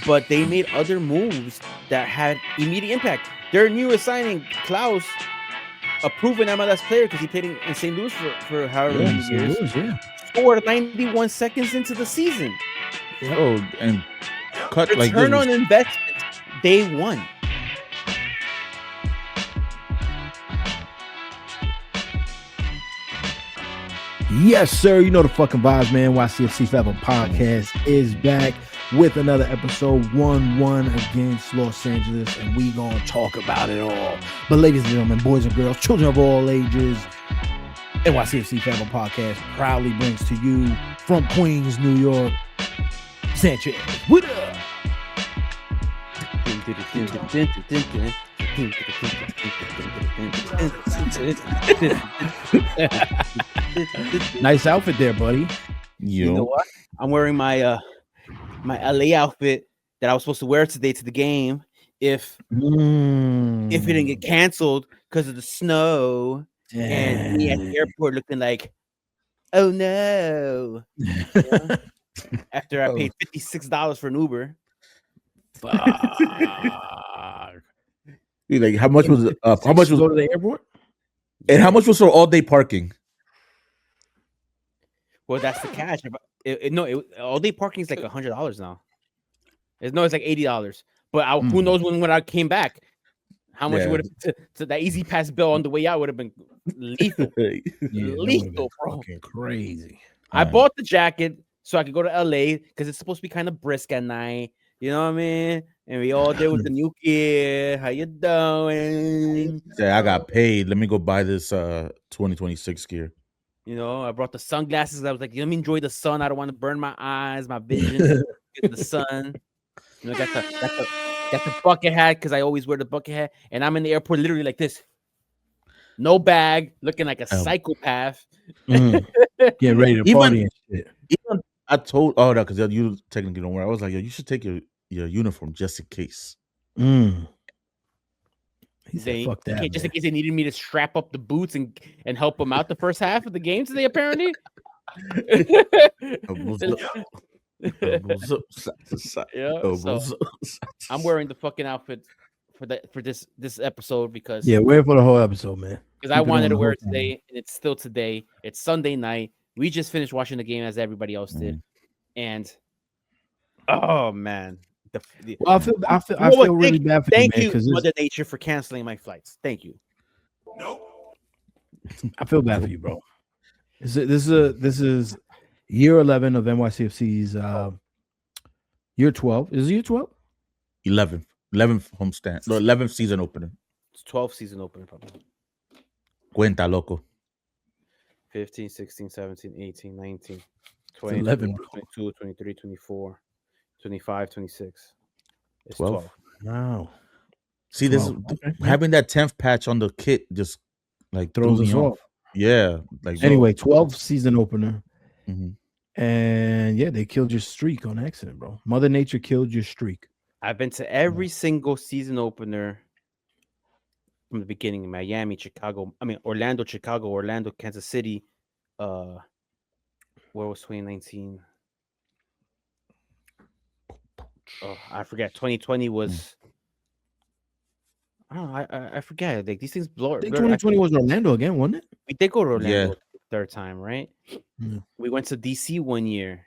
but they made other moves that had immediate impact. Their newest signing, Klaus, a proven MLS player because he played in St. Louis for however many years, scored 91 seconds into the season. Oh, and cut return like on investment day one. Yes, sir. You know the fucking vibes, man. YCFC Forever Podcast is back with another episode 1-1 against Los Angeles, and we gonna talk about it all. But ladies and gentlemen, boys and girls, children of all ages, NYCFC Forever Podcast proudly brings to you from Queens, New York, Sanchez. What up? Nice outfit there, buddy. You know what? I'm wearing my my LA outfit that I was supposed to wear today to the game if it didn't get canceled because of the snow. And me at the airport looking like, oh no. After I paid $56 for an Uber. Like, how much was it? How much was go to the airport? And how much was for all day parking? Well, that's the catch. All day parking is like $100 now. It's like $80. But who knows when I came back, how much would have to that Easy Pass bill on the way out would have been lethal. Lethal, bro. Fucking crazy. I bought the jacket so I could go to LA because it's supposed to be kind of brisk at night. You know what I mean? And we all there with the new kid. How you doing? Yeah, I got paid. Let me go buy this 2026 gear. You know, I brought the sunglasses. I was like, let me enjoy the sun. I don't want to burn my eyes, my vision. The sun. You know, got the bucket hat because I always wear the bucket hat. And I'm in the airport literally like this. No bag, looking like a psychopath. Get ready to party and shit. Even I told because you technically don't wear. I was like, yo, you should take your uniform just in case. He said, fuck that. Just in case they needed me to strap up the boots and help them out the first half of the game today, apparently. I'm wearing the fucking outfit for this episode because wear it for the whole episode, man. Because I wanted to wear it today, and it's still today. It's Sunday night. We just finished watching the game as everybody else did, and oh man. I feel really bad for you, man. Thank you, Mother Nature, for canceling my flights. Thank you. I feel bad for you, bro. This is year 11 of NYCFC's year 12. Is it year 12? 11th homestand. No, 11th season opener. It's 12th season opener, probably. Cuenta, loco. 15, 16, 17, 18, 19, 20, 11, 22, 23, 24. 25, 26. It's 12. Wow. See, this having that 10th patch on the kit just like throws us off. Yeah. Anyway, 12th season opener. And they killed your streak on accident, bro. Mother Nature killed your streak. I've been to every single season opener from the beginning. Miami, Orlando, Chicago, Orlando, Kansas City. Where was 2019? Oh, I forget. 2020 was. I don't know. I forget. Like these things blow. I think 2020 was Orlando again, wasn't it? We did go to Orlando the third time, right? Yeah. We went to DC one year.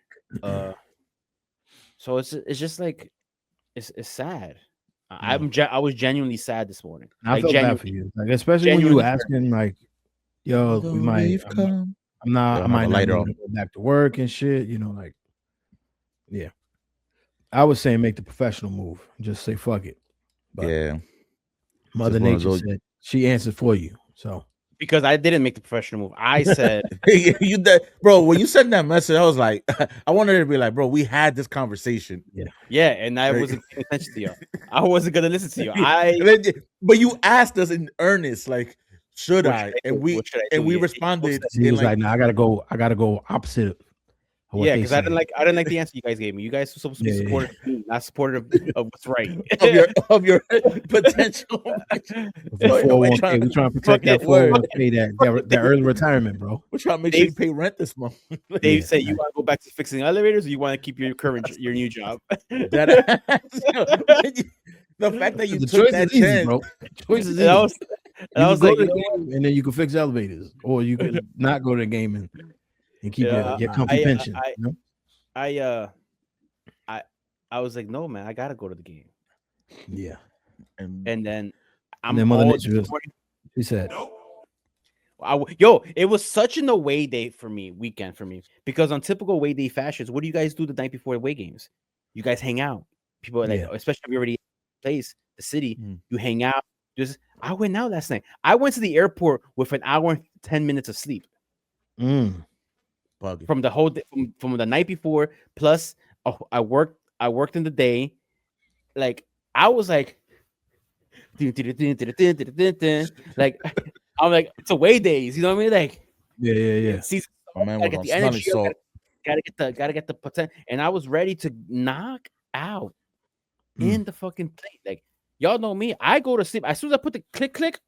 So it's just like it's sad. I was genuinely sad this morning. I felt bad for you, like especially when you were asking, like, "Yo, we might." I might not go back to work and shit. You know, like, yeah. I was saying make the professional move. Just say fuck it. But Mother Nature said she answered for you. So because I didn't make the professional move, I said you did, bro. When you sent that message, I was like, I wanted to be like, bro, we had this conversation. Yeah, and I wasn't paying attention to you. I wasn't gonna listen to you. But you asked us in earnest, like, should I? And we responded. He was like, no, I gotta go opposite what Yeah, they because I didn't saying. like the answer you guys gave me. You guys were supposed to be Yeah, yeah, supportive of me, not supportive of what's right. of your potential. For Bro, ain't nobody 401k, we trying to protect Fuck that it. 401k, that early retirement, bro. We're trying to make sure Dave- you pay rent this month. Dave Yeah, said, "You want to go back to fixing elevators, or you want to keep your new job?" That the fact that you the took choice that is easy, chance, bro. The choice is And I easy. was, and You I can was go like, to you the know what? game and then you can fix elevators, or you could not go to the game and keep Yeah, your comfy pension. I, you know? I was like, no, man, I gotta go to the game. Yeah. And then And then Mother Nature, she said, it was such an away day for me, weekend for me, because on typical away day fashions, what do you guys do the night before away games? You guys hang out. People are like, Yeah. especially if you already place the city, you hang out. I went out last night. I went to the airport with an hour and 10 minutes of sleep from the whole day, from the night before. Plus, I worked in the day. Like I was like, like I'm like, it's away days. You know what I mean? Like, yeah. My man was gotta on get the energy smelling up, salt. gotta get the potential. And I was ready to knock out in the fucking thing. Like, y'all know me. I go to sleep as soon as I put the click.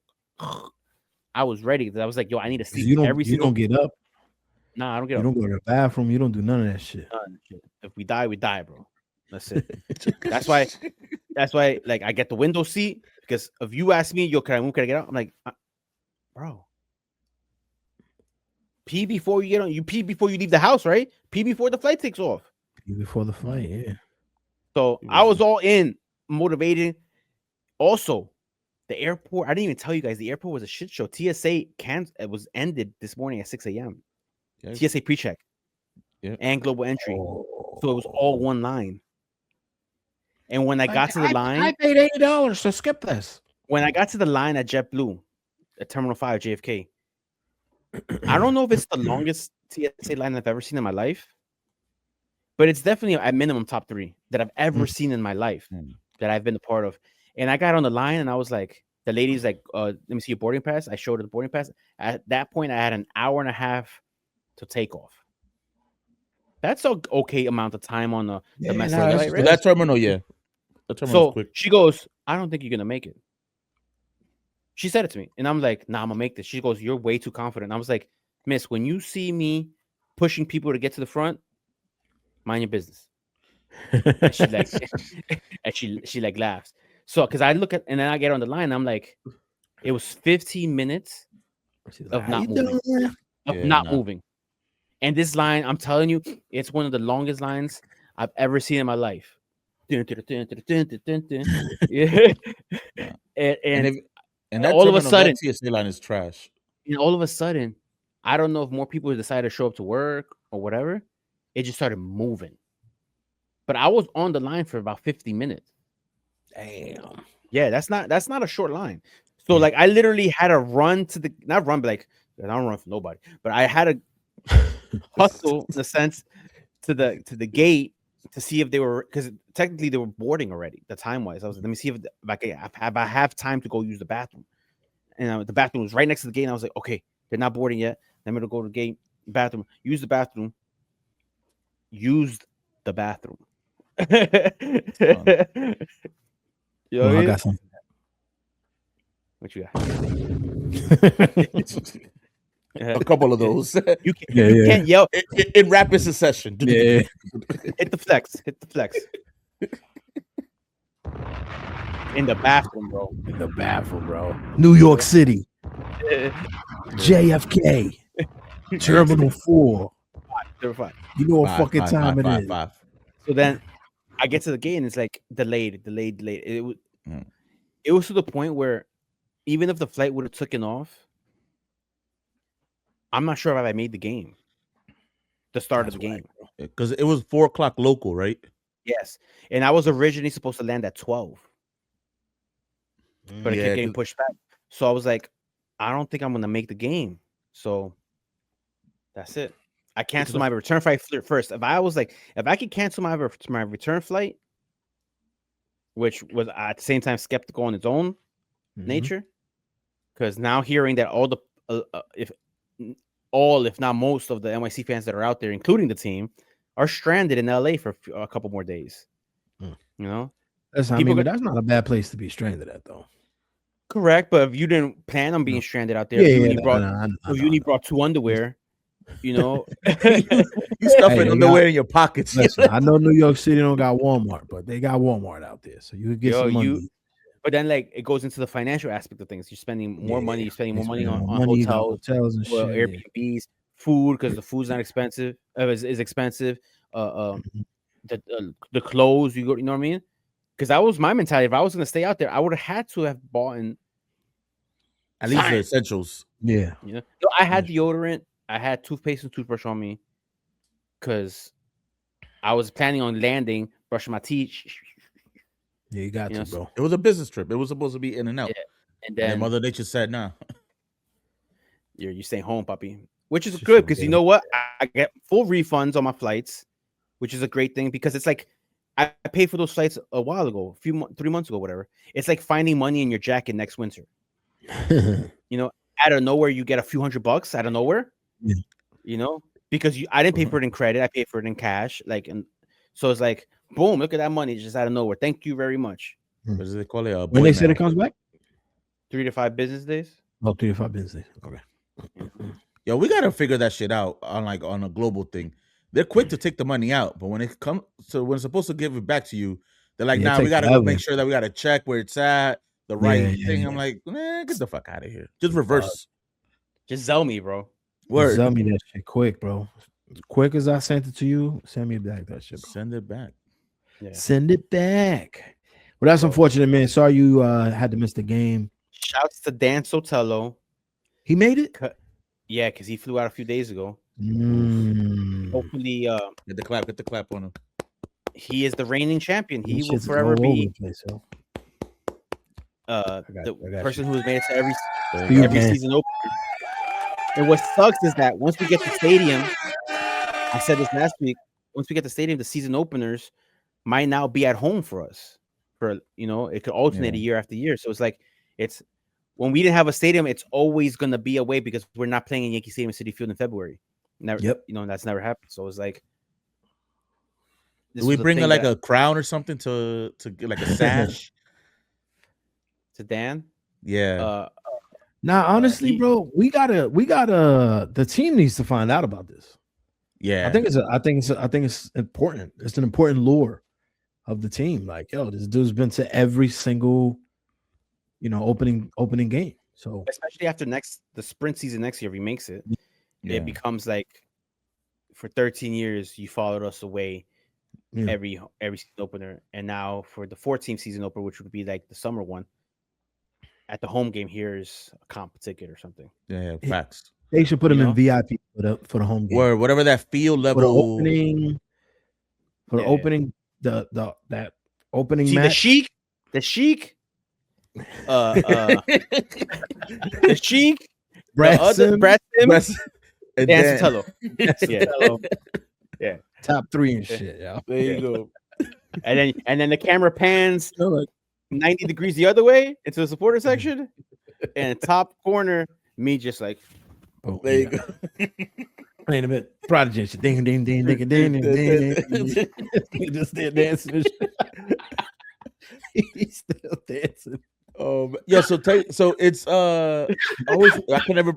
I was ready. I was like, yo, I need to sleep. You don't get up. Nah, I don't get up. You don't go to the bathroom. You don't do none of that shit. If we die, we die, bro. That's it. That's why. Like, I get the window seat because if you ask me, yo, can I move? Can I get out? I'm like, bro. Pee before you get on. You pee before you leave the house, right? Pee before the flight takes off. Pee before the flight, yeah. So I was all in, motivated. Also, the airport. I didn't even tell you guys. The airport was a shit show. TSA it was ended this morning at 6 a.m. Okay. TSA pre-check and global entry. So it was all one line. And when I got to the line, I paid $80 to skip this. When I got to the line at JetBlue, at Terminal 5 JFK, I don't know if it's the longest TSA line I've ever seen in my life, but it's definitely at minimum top 3 that I've ever seen in my life that I've been a part of. And I got on the line and I was like, the lady's like, let me see your boarding pass. I showed her the boarding pass. At that point, I had an hour and a half to take off. That's an okay amount of time on the flight, right? That terminal, yeah. So quick. She goes, I don't think you're going to make it. She said it to me. And I'm like, nah, I'm going to make this. She goes, you're way too confident. I was like, miss, when you see me pushing people to get to the front, mind your business. And she like, and she like laughs. So, because I look at, and then I get on the line, and I'm like, it was 15 minutes of not moving. Moving. And this line, I'm telling you, it's one of the longest lines I've ever seen in my life. Yeah. And that all of a sudden, that TSA line is trash. And all of a sudden, I don't know if more people decided to show up to work or whatever. It just started moving. But I was on the line for about 50 minutes. Damn. Yeah, that's not a short line. So like I literally had to run to the not run, but like I don't run for nobody, but I had to hustle in the sense to the gate to see if they were, because technically they were boarding already. The time wise, I was like, let me see if I have time to go use the bathroom. And the bathroom was right next to the gate. And I was like, okay, they're not boarding yet. Let me go to the gate, bathroom, use the bathroom. Used the bathroom. You know I got something. What you got? A couple of those. You can't yell in rapid succession. Yeah. Hit the flex. In the bathroom, bro. New York City. JFK. Terminal 4. Terminal 5. You know what fucking time it is. So then I get to the gate and it's like delayed. It was to the point where even if the flight would have taken off, I'm not sure if I made the game. The start of the game. Because it was 4:00 local, right? Yes. And I was originally supposed to land at 12. But it kept getting pushed back. So I was like, I don't think I'm gonna make the game. So that's it. I canceled my return flight first. If I could cancel my return flight, which was at the same time skeptical on its own nature, because now hearing that all the if not most of the NYC fans that are out there, including the team, are stranded in LA for a couple more days. Hmm. You know, That's not a bad place to be stranded at, though. correct. But if you didn't plan on being stranded out there, Yeah, if you only brought two underwear, you know, you stuffing underwear in your pockets. Listen, I know New York City don't got Walmart, but they got Walmart out there, so you could get some money. But then, like, it goes into the financial aspect of things. You're spending more money. You're spending more money on hotels and shit, Airbnbs, food because the food's not expensive. Is expensive. Mhm. The clothes you know what I mean? Because that was my mentality. If I was gonna stay out there, I would have had to have bought at least the essentials. Yeah, you know. No, I had deodorant. I had toothpaste and toothbrush on me because I was planning on landing, brushing my teeth. Yeah, you got to, bro. It was a business trip. It was supposed to be in and out. Yeah. And then Mother Nature said, "Nah, you're staying home, puppy," which is good because you know what? I get full refunds on my flights, which is a great thing because it's like I paid for those flights a while ago, 3 months ago, whatever. It's like finding money in your jacket next winter. You know, out of nowhere, you get a few $100 out of nowhere. Yeah. You know, because I didn't pay for it in credit, I paid for it in cash. Like, and so it's like, boom, look at that money just out of nowhere. Thank you very much. what do they call it? When they said it comes back, 3 to 5 business days. Oh, 3 to 5 business days. Okay. Yo, we gotta figure that shit out on a global thing. They're quick to take the money out, but when it comes to when it's supposed to give it back to you, they're like, nah, we gotta go make sure that we gotta check where it's at, the right thing. I'm like, get the fuck out of here. Just reverse. Just sell me, bro. Word. Sell me that shit quick, bro. As quick as I sent it to you, send me back that shit, bro. Send it back. Yeah. Send it back. Well, that's unfortunate, man. Sorry you had to miss the game. Shouts to Dan Sotelo. He made it? Yeah, because he flew out a few days ago. Hopefully, get the clap on him. He is the reigning champion. He will forever be the person who has made it to every season opener. And what sucks is that once we get the stadium, I said this last week, once we get the stadium, the season openers might now be at home for us. For it could alternate year after year. So it's like when we didn't have a stadium, it's always gonna be away because we're not playing in Yankee Stadium, Citi Field in February. Never, that's never happened. So it's like, do we bring like a crown or something to get like a sash to Dan? Yeah. Now, honestly, bro, we gotta. The team needs to find out about this. Yeah, I think it's important. It's an important lure of the team. Like, yo, this dude's been to every single, opening game. So especially after the sprint season next year, if he makes it, it becomes like for 13 years you followed us away every season opener, and now for the 14th season opener, which would be like the summer one. At the home game, here's a comp ticket or something. Yeah, facts. They should put him in VIP for the home game. Or whatever that field level for the opening, that opening match. The Sheik, the Sheik, Brad Sims, and Dan Sotelo. Yeah, top 3 and shit. Yeah, there you go. And then the camera pans 90 degrees the other way into the supporter section, and top corner, me just like, there you go. Playing a bit Prodigy shit. Ding ding ding ding ding ding. He just still dancing. He's still dancing. Yeah. So it's always I can never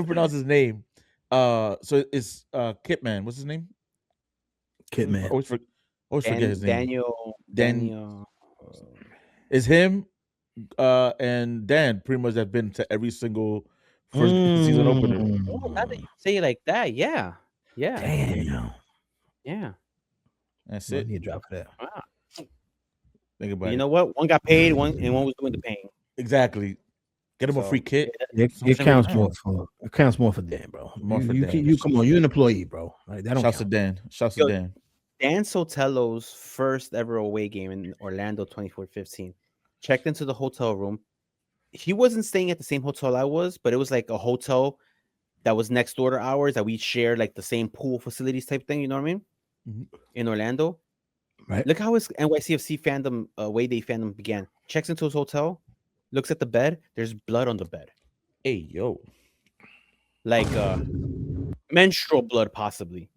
pronounce his name. So it's Kitman. What's his name? Kitman. Always forget his name. Daniel. Is him and Dan pretty much have been to every single first season opener. Oh, now that you say it like that, yeah. Damn. Yeah. That's it. You drop that. Wow. Think about it. You know what? One got paid, one was doing the paying. Exactly. Get him a free kit. It counts more for Dan, bro. You come on, you're an employee, bro. Like, that don't Shouts to Dan. Shouts to Dan. Dan Sotelo's first ever away game in Orlando 24-15. Checked into the hotel room. He wasn't staying at the same hotel I was, but it was like a hotel that was next door to ours that we shared, like the same pool facilities type thing. You know what I mean? Mm-hmm. In Orlando. Right. Look how his NYCFC fandom, way day fandom began. Checks into his hotel, looks at the bed. There's blood on the bed. Hey, yo. Like menstrual blood, possibly.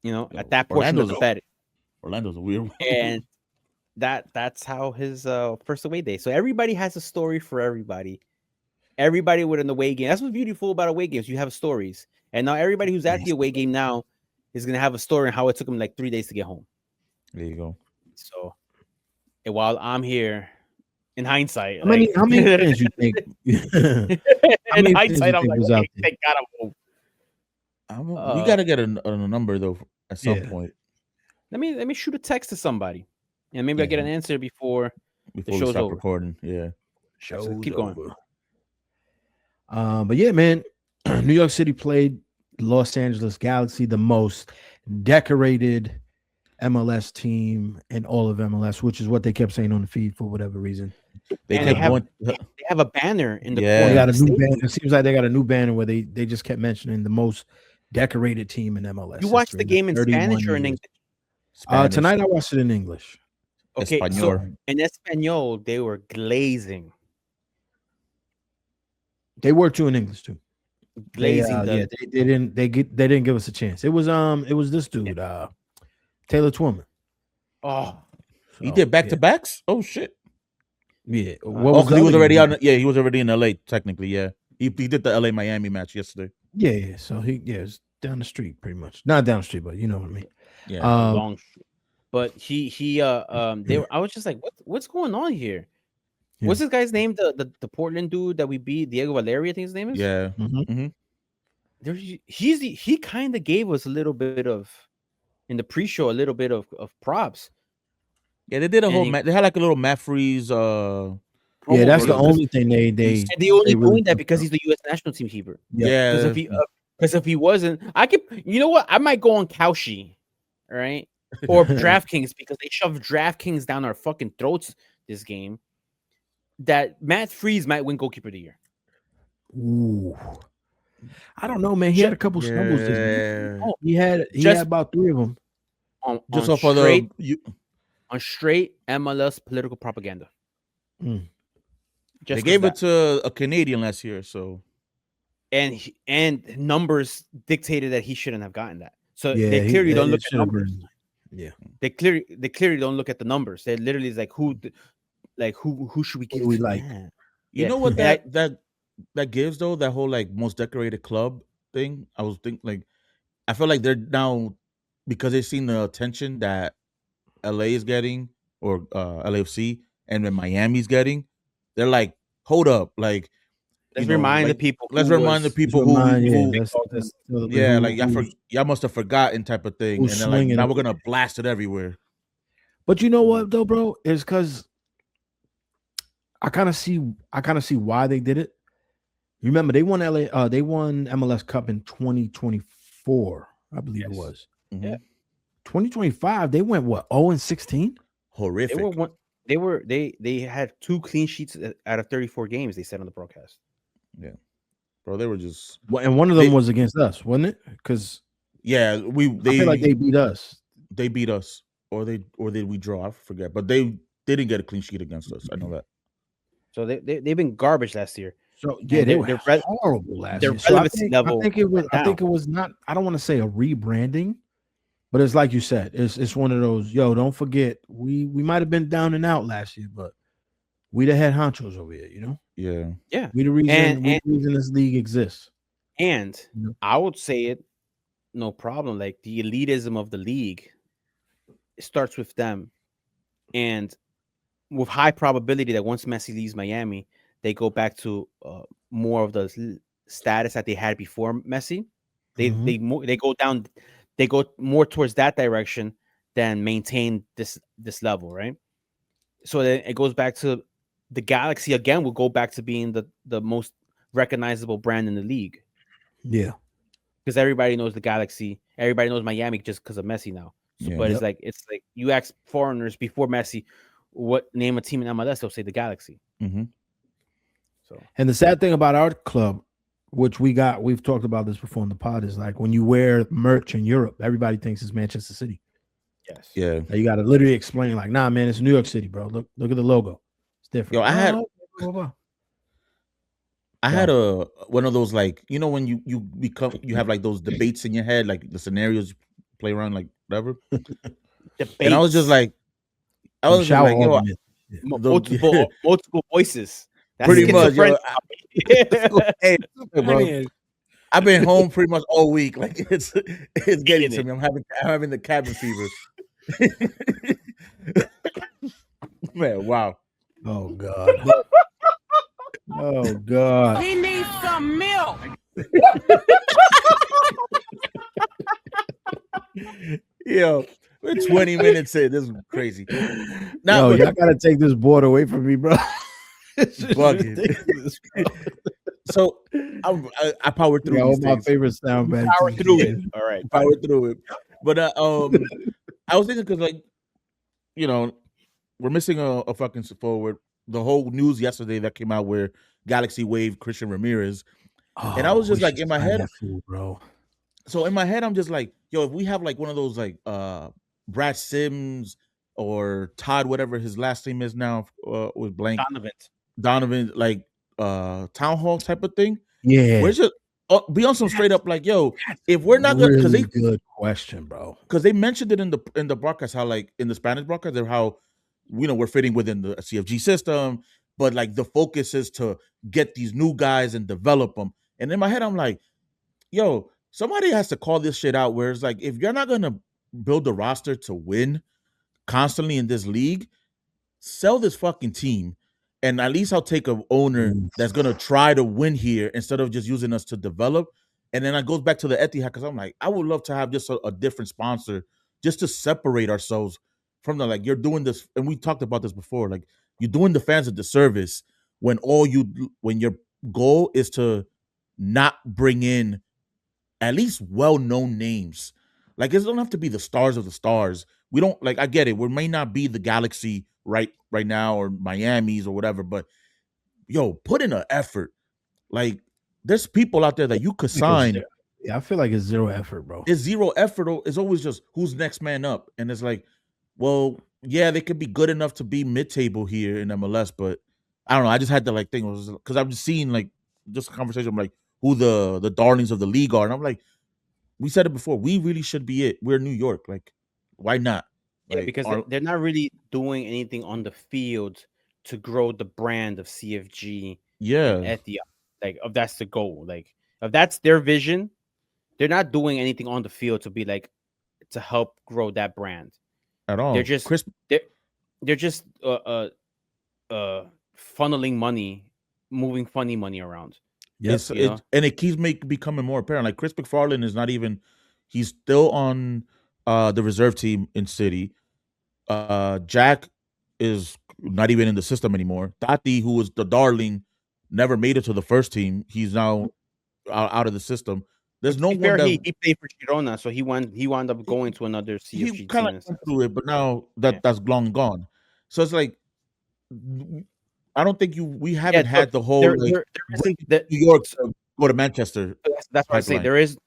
You know, at that portion of the bet. Orlando's a weird one. And that's how his first away day. So everybody has a story for everybody. Everybody with an away game. That's what's beautiful about away games. You have stories. And now everybody who's at the away game now is gonna have a story on how it took them like 3 days to get home. There you go. So, and while I'm here, in hindsight, how many fans you think? In hindsight, I'm like, thank God I'm home. We gotta get a number though at some point. Let me shoot a text to somebody, and maybe I get an answer before the show's stop over. Recording. Yeah, so keep going. But yeah, man, New York City played Los Angeles Galaxy, the most decorated MLS team in all of MLS, which is what they kept saying on the feed for whatever reason. They have a banner in the corner. They got a new banner. It seems like they got a new banner where they just kept mentioning the most decorated team in MLS. You watched the game in Spanish or in English? Tonight I watched it in English. Okay, so in Espanol they were glazing. They were too in English too. Glazing. They didn't give us a chance. It was this dude, Taylor Twillman. Oh, he did back-to-backs? Oh shit. Yeah. He was already on. Yeah, he was already in LA technically. Yeah, he did the LA Miami match yesterday. Yeah. So it's down the street pretty much. Not down the street, but you know what I mean. Yeah, long street. But I was just like, what's going on here? Yeah. What's this guy's name? The Portland dude that we beat, Diego Valeri, I think his name is. Yeah. Mm-hmm. He kind of gave us a little bit of in the pre-show, a little bit of props. Yeah, they did a whole. They had like a little Matt Freeze. Yeah, that's the only thing they only doing that because he's the U.S. national team keeper. Yeah, because if he wasn't, I could. You know what? I might go on Cauchy, right? Or DraftKings because they shoved DraftKings down our fucking throats this game. That Matt Freeze might win goalkeeper of the year. Ooh. I don't know, man. He had a couple stumbles this game. Oh, he had about 3 of them. On straight MLS political propaganda. They gave it to a Canadian last year, so and numbers dictated that he shouldn't have gotten that. So they clearly don't look at numbers. Yeah, they clearly don't look at the numbers. They literally is like who should we give? Who we like? You know what that gives though, that whole like most decorated club thing. I was thinking like I feel like they're now because they've seen the attention that LA is getting or LAFC and then Miami's getting. They're like, hold up, like let's remind the people. Let's remind the people who like y'all must have forgotten type of thing, and then like now we're gonna blast it everywhere. But you know what though, bro? It's because I kind of see why they did it. You remember they won they won MLS Cup in 2024, I believe it was. Mm-hmm. Yeah. 2025, they went what 0-16? Horrific. They had 2 clean sheets out of 34 games. They said on the broadcast. Yeah, bro, they were just. Well, and one of them was against us, wasn't it? Because I feel like they beat us. They beat us, or did we draw? I forget, but they didn't get a clean sheet against us. I know that. So they've been garbage last year. So yeah, they were horrible last year. So I think it was not. I don't want to say a rebranding, but it's like you said. It's one of those. Yo, don't forget we might have been down and out last year, but we the head honchos over here. You know. Yeah. We the reason this league exists. And I would say it, no problem. Like the elitism of the league, it starts with them, and with high probability that once Messi leaves Miami, they go back to more of the status that they had before Messi. They go down, they go more towards that direction than maintain this level, right? So then it goes back to the Galaxy again. Will go back to being the most recognizable brand in the league. Yeah, because everybody knows the Galaxy, everybody knows Miami just because of Messi now. So, but it's like you ask foreigners before Messi, what name a team in MLS? They'll say the Galaxy. Mm-hmm. So, and the sad thing about our club, which we've talked about this before in the pod, is like when you wear merch in Europe, everybody thinks it's Manchester City. Yes. Yeah. Now you got to literally explain, like, nah, man, it's New York City, bro. Look at the logo. It's different. Yo, I had one of those, like, you know, when you have like those debates in your head, like the scenarios play around like whatever. Debates. And I was just like, yo, multiple voices. That's pretty much, yo. Hey, bro. I've been home pretty much all week. Like it's getting to me. I'm having the cabin fever. Man, wow. Oh God. Oh God. He needs some milk. Yo, we're 20 minutes in. This is crazy. Now, y'all gotta take this board away from me, bro. Bugging. So I powered through. All my favorite sound bites. Power through it. All right, power through it. But I was thinking because, like, you know, we're missing a fucking forward. The whole news yesterday that came out where Galaxy waived Christian Ramirez, and I was just like in my head, bro. So in my head, I'm just like, yo, if we have like one of those like Brad Sims or Todd, whatever his last name is now, with blank Donovan, like town hall type of thing. Yeah, we're just be on some straight up like, yo, if we're not gonna, because good question, bro. Because they mentioned it in the broadcast how like in the Spanish broadcast, they're how we're fitting within the CFG system, but like the focus is to get these new guys and develop them. And in my head, I'm like, yo, somebody has to call this shit out. Where it's like, if you're not gonna build a roster to win constantly in this league, sell this fucking team. And at least I'll take an owner that's going to try to win here instead of just using us to develop. And then it goes back to the Etihad because I'm like, I would love to have just a different sponsor just to separate ourselves from the, like, you're doing this. And we talked about this before. Like, you're doing the fans a disservice when your goal is to not bring in at least well-known names. Like, it doesn't have to be the stars of the stars. We don't, like, I get it. We may not be the Galaxy right now or Miami's or whatever, but yo, put in an effort. Like, there's people out there that you could sign. Yeah, I feel like it's zero effort, bro. It's zero effort. It's always just who's next man up. And it's like, well, yeah, they could be good enough to be mid-table here in MLS, but I don't know. I just had to like think, because I've just seen like just a conversation like who the darlings of the league are. And I'm like, we said it before, we really should be it. We're New York. Like, why not? Yeah, like, because they're not really doing anything on the field to grow the brand of CFG. Yeah, Etihad. Like, if that's the goal, like if that's their vision, they're not doing anything on the field to be like to help grow that brand at all. They're just they're just funneling money, moving funny money around. Yes, and it keeps becoming more apparent. Like Chris McFarland is not even; he's still on the reserve team in City. Jack is not even in the system anymore. Tati, who was the darling, never made it to the first team. He's now out of the system. There's no one that he played for Girona, so he wound up going to another CFG he kind of went through it, but now that's long gone. So it's like, I don't think we haven't had the whole New York go to Manchester. That's what I say. There is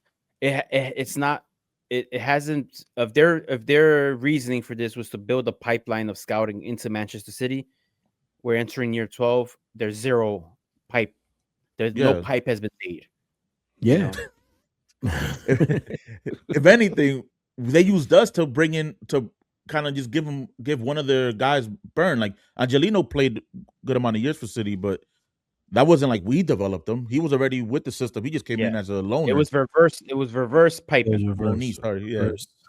it's not. It hasn't of their reasoning for this was to build a pipeline of scouting into Manchester City. We're entering year 12. There's zero pipe. There's no pipe has been laid. Yeah. If anything, they used us to bring in to kind of just give one of their guys burn. Like Angelino played a good amount of years for City, but that wasn't like we developed him. He was already with the system. He just came in as a loaner. It was reverse pipe.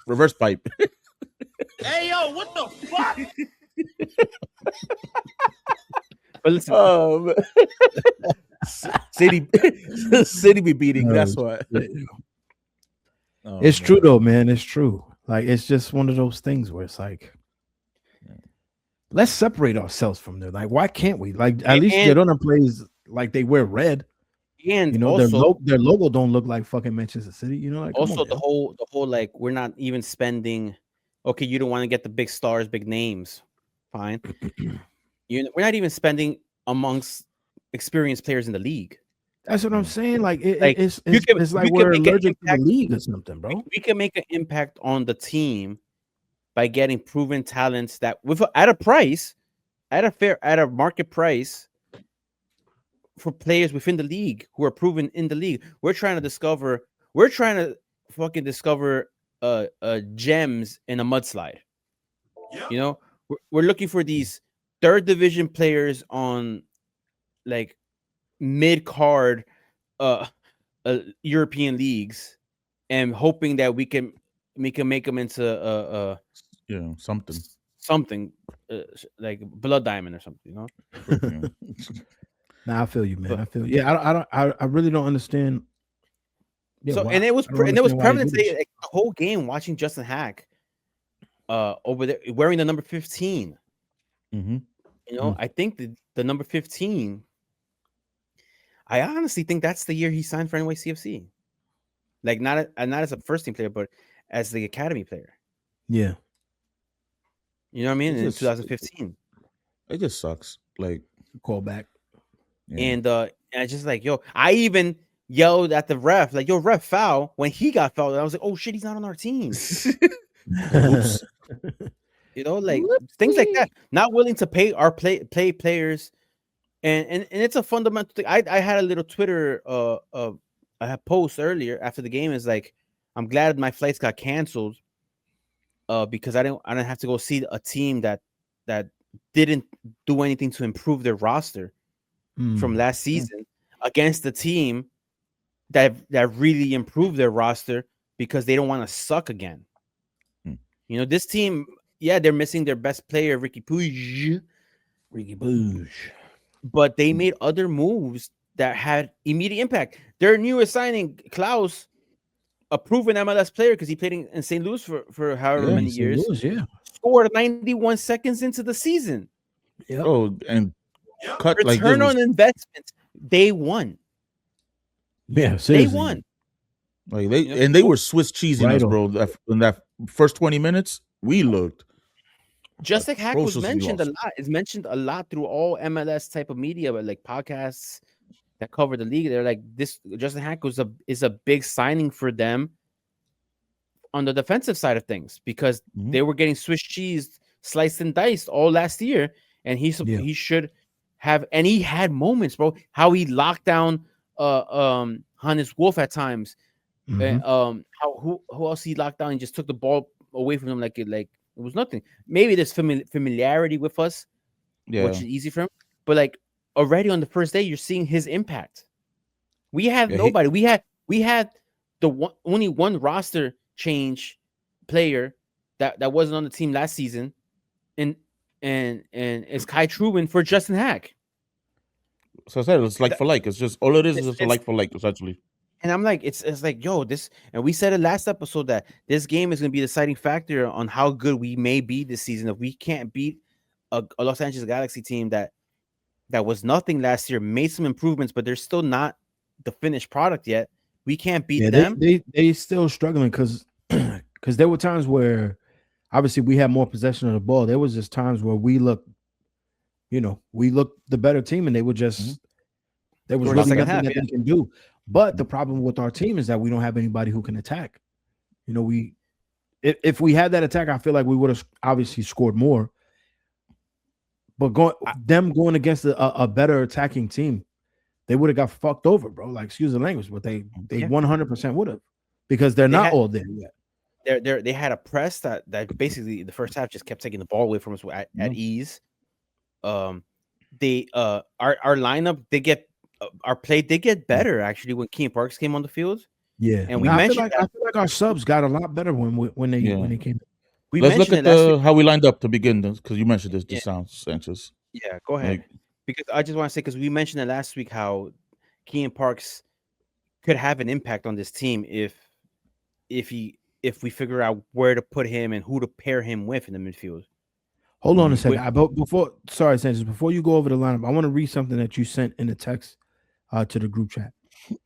Reverse pipe. Hey yo, what the fuck? But listen, City be beating. That's why. It's true though, man. It's true. Like it's just one of those things where it's like, let's separate ourselves from them. Like, why can't we? Like, at least Girona plays like they wear red, and you know, also, their logo don't look like fucking Manchester City. You know, like also the whole like we're not even spending. Okay, you don't want to get the big stars, big names, fine. We're not even spending amongst experienced players in the league. That's what I'm saying. Like, it's like we're allergic to the league or something, bro. We can make an impact on the team by getting proven talents that at a market price for players within the league who are proven in the league. We're trying to fucking discover gems in a mudslide. You know, we're looking for these third division players on like mid card European leagues, and hoping that we can make them into something like Blood Diamond or something. You know. Nah, I feel you, man. I feel you. Yeah, I really don't understand. Yeah, so and it was prevalent today, like, the whole game watching Justin Hack over there wearing the number 15. You know, I think the number 15, I honestly think that's the year he signed for NYCFC. Like not as a first team player, but as the academy player. Yeah. You know what I mean? In 2015. It just sucks. Like, call back. Yeah. And I just like, yo, I even yelled at the ref, like, yo, ref, foul, when he got fouled. I was like, oh shit, he's not on our team. Oops. You know, like things like that. Not willing to pay our play players. And it's a fundamental thing. I had a little Twitter I had post earlier after the game, is like, I'm glad my flights got canceled because I didn't have to go see a team that didn't do anything to improve their roster from last season against the team that really improved their roster because they don't want to suck again. You know, this team, yeah, they're missing their best player, Ricky Puig, but they made other moves that had immediate impact. Their newest signing, Klaus, a proven MLS player because he played in St. Louis for however many years, scored 91 seconds into the season. Yep. Oh, and cut return on investment. They won. Yeah, seriously. They won. Like they were Swiss cheesing us, bro. In that first 20 minutes, we looked. Justin Hack was mentioned a lot. It's mentioned a lot through all MLS type of media, but like podcasts that cover the league. They're like, this Justin Hack is a big signing for them on the defensive side of things because they were getting Swiss cheese sliced and diced all last year, and he should have. And he had moments, bro. How he locked down Hannes Wolf at times. And, who else he locked down and just took the ball away from him like it was nothing. Maybe there's familiarity with us, which is easy for him. But like already on the first day, you're seeing his impact. We have nobody. We had only one roster change player that wasn't on the team last season, and it's Kai Truman for Justin Hack. So I said it's like for like. It's just all it is just like for like essentially. And I'm like, it's like, yo, this, and we said it last episode that this game is going to be the deciding factor on how good we may be this season. If we can't beat a Los Angeles Galaxy team that was nothing last year, made some improvements, but they're still not the finished product yet. We can't beat them. They still struggling because there were times where obviously we had more possession of the ball. There was just times where we looked the better team, and they were just there was really nothing that they can do. But the problem with our team is that we don't have anybody who can attack. You know, if we had that attack, I feel like we would have obviously scored more. But going against a better attacking team, they would have got fucked over, bro. Like, excuse the language, but they 100% would have, because they're not all there yet. They had a press that basically the first half just kept taking the ball away from us at ease. Our lineup, our play did get better actually when Keenan Parks came on the field. Yeah, and I feel like our subs got a lot better when they came. Let's look at how we lined up to begin this, because you mentioned this sounds Sanchez. Yeah, go ahead. Because I just want to say, because we mentioned it last week how Keenan Parks could have an impact on this team if we figure out where to put him and who to pair him with in the midfield. Hold on a second. Sanchez, before you go over the lineup, I want to read something that you sent in the text to the group chat.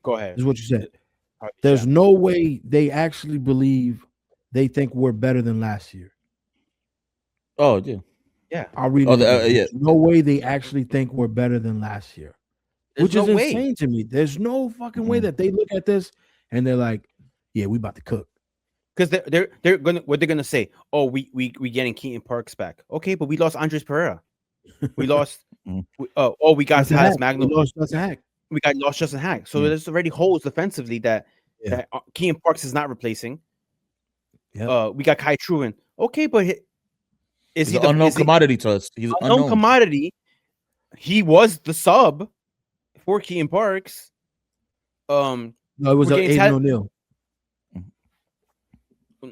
Go ahead. This is what you said. There's no way they actually believe they think we're better than last year. Oh, yeah. Yeah. I'll read it. There's no way they actually think we're better than last year. Which is insane to me. There's no fucking way that they look at this and they're like, yeah, we about to cook. Because they're gonna say, oh, we getting Keaton Parks back. Okay, but we lost Andres Pereira. We lost. We got Haas Magnum. We lost Justin Hack. We lost Justin Hack. So there's already holes defensively that Keaton Parks is not replacing. Yep. We got Kai Truin. Okay, but he's an unknown commodity to us. He's unknown commodity. He was the sub for Keaton Parks. No, it was Aiden O'Neal.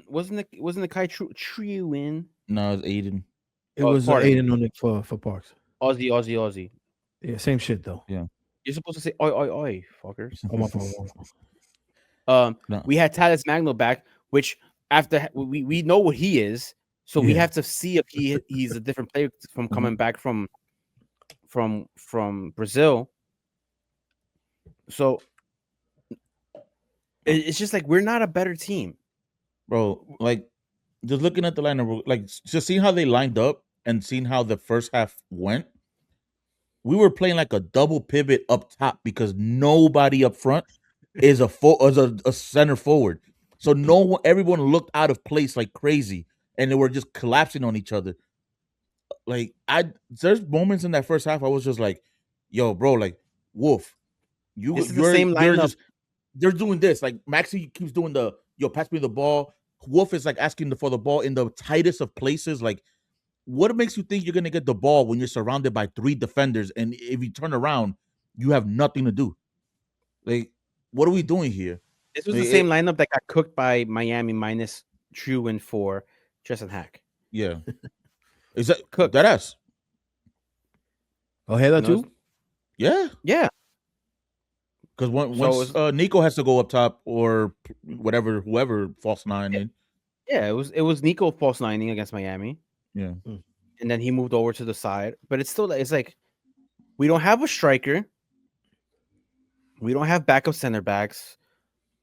Wasn't the Kai Truin? No, it's Aiden. It was Aiden O'Neal for Parks. Aussie. Yeah, same shit though. Yeah. You're supposed to say oi, fuckers. Oh, my fault. No. We had Talis Magno back, which after we know what he is, so we have to see if he's a different player from coming back from Brazil. So it's just like we're not a better team, bro. Like just looking at the lineup, like just seeing how they lined up and seeing how the first half went. We were playing like a double pivot up top because nobody up front is a center forward. So everyone looked out of place like crazy, and they were just collapsing on each other. Like there's moments in that first half I was just like, "Yo, bro, like Wolf, you're the same lineup. They're doing this. Like Maxi keeps doing the pass me the ball. Wolf is like asking for the ball in the tightest of places. Like, what makes you think you're gonna get the ball when you're surrounded by 3 defenders, and if you turn around, you have nothing to do? Like, what are we doing here? This was the same lineup that got cooked by Miami minus Truin for Tristan Hack. Yeah, is that cooked? That ass. Oh, hey, that too. Yeah. Because once Nico has to go up top or whoever false nining. Yeah, it was Nico false nining against Miami. Yeah, and then he moved over to the side, but it's like we don't have a striker. We don't have backup center backs.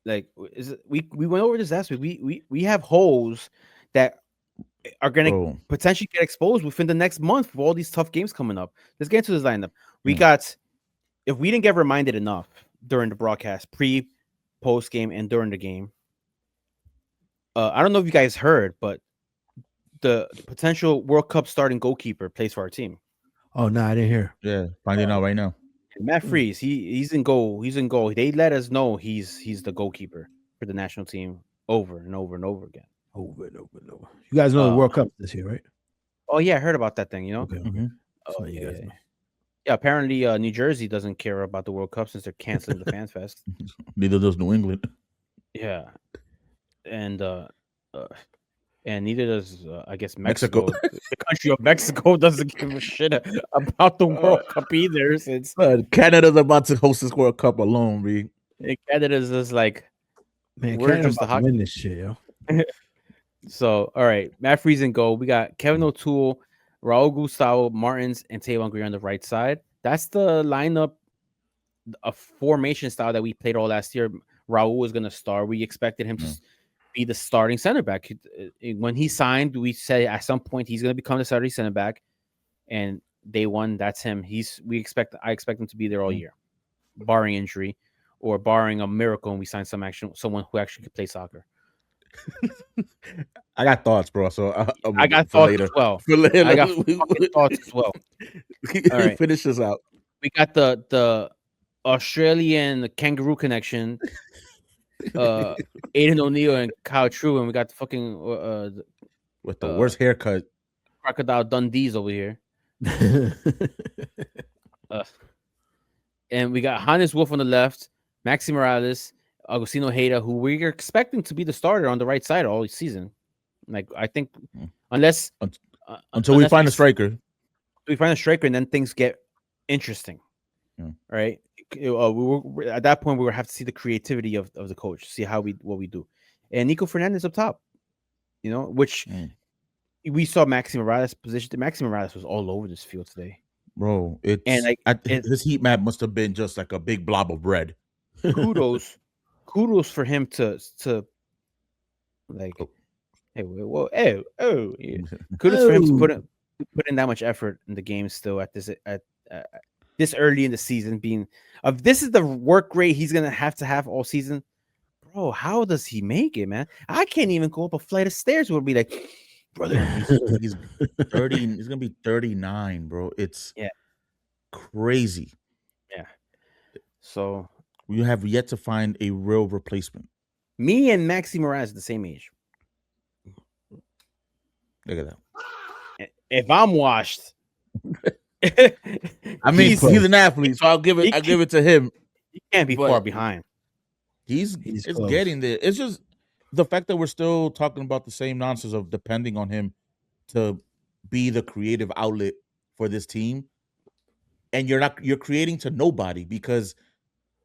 Like we went over this last week. We have holes that are going to potentially get exposed within the next month for all these tough games coming up. Let's get into this lineup. We got, if we didn't get reminded enough during the broadcast, pre, post game, and during the game. I don't know if you guys heard, but the potential World Cup starting goalkeeper plays for our team. Oh no, I didn't hear. Yeah, finding out right now. Matt Freese, he's in goal. He's in goal. They let us know he's the goalkeeper for the national team over and over and over again. Over and over and over. You guys know the World Cup this year, right? Oh yeah, I heard about that thing. You know. Okay. Mm-hmm. Oh yeah. Yeah. Apparently, New Jersey doesn't care about the World Cup since they're canceling the Fans Fest. Neither does New England. Yeah, and neither does I guess Mexico. The country of Mexico doesn't give a shit about the World Cup either. Since Canada's about to host this World Cup alone, B. Canada's just like, man, we're just about to win this shit, yo. So, all right, Matt Freese in goal. We got Kevin O'Toole, Raul Gustavo Martins, and Tavon Greer on the right side. That's the lineup, a formation style that we played all last year. Raul was going to start. We expected him to be the starting center back. When he signed, we said at some point he's going to become the starting center back. And day one, that's him. I expect him to be there all year, barring injury or barring a miracle, and we sign someone who actually could play soccer. I got thoughts, bro. So I got thoughts as well. I got thoughts as well. All right, finish this out. We got the Australian kangaroo connection. Aiden O'Neal and Kyle True, and we got the fucking with the worst haircut, Crocodile Dundee's over here. And we got Hannes Wolf on the left, Maxi Morales, Agustino Heda, who we're expecting to be the starter on the right side all season. Like, I think until we find a striker. We find a striker, and then things get interesting. Right? At that point, we would have to see the creativity of the coach, see what we do. And Nico Fernandez up top, which we saw Maxi Morales position. Maxi Morales was all over this field today. Bro, his heat map must have been just like a big blob of red. Kudos for him to like, kudos for him to put in that much effort in the game still at this early in the season. This is the work rate he's gonna have all season, bro. How does he make it, man? I can't even go up a flight of stairs. We'll be like, brother, he's 30. He's gonna be 39, bro. It's crazy. Yeah. So we have yet to find a real replacement. Me and Maxi Morales the same age. Look at that. If I'm washed, I mean, he's an athlete, so I'll give it to him. He can't be far behind. He's getting there. It's just the fact that we're still talking about the same nonsense of depending on him to be the creative outlet for this team, and you're creating to nobody because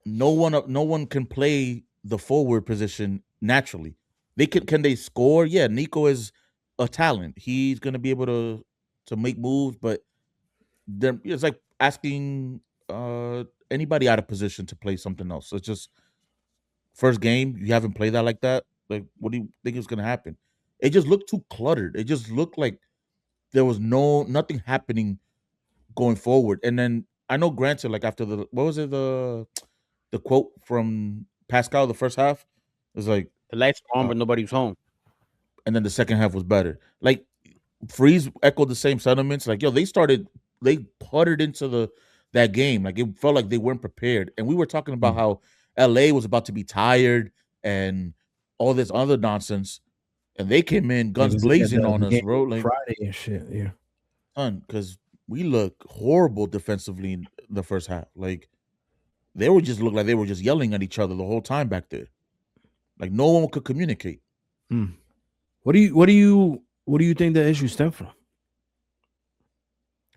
no one can play the forward position naturally. Can they score? Yeah, Nico is a talent. He's gonna be able to make moves, but it's like asking anybody out of position to play something else. So it's just first game, you haven't played that like that. Like, what do you think is gonna happen? It just looked too cluttered. It just looked like there was nothing happening going forward. And then I know, granted, like after the quote from Pascal, the first half was like the lights were on, but nobody was home. And then the second half was better. Like Freeze echoed the same sentiments. Like, yo, they puttered into that game. Like it felt like they weren't prepared. And we were talking about how LA was about to be tired and all this other nonsense. And they came in guns blazing on us, bro. Like Friday and shit, yeah. Because we look horrible defensively in the first half. Like they were just looked like they were just yelling at each other the whole time back there. Like no one could communicate. What do you think the issue stem from?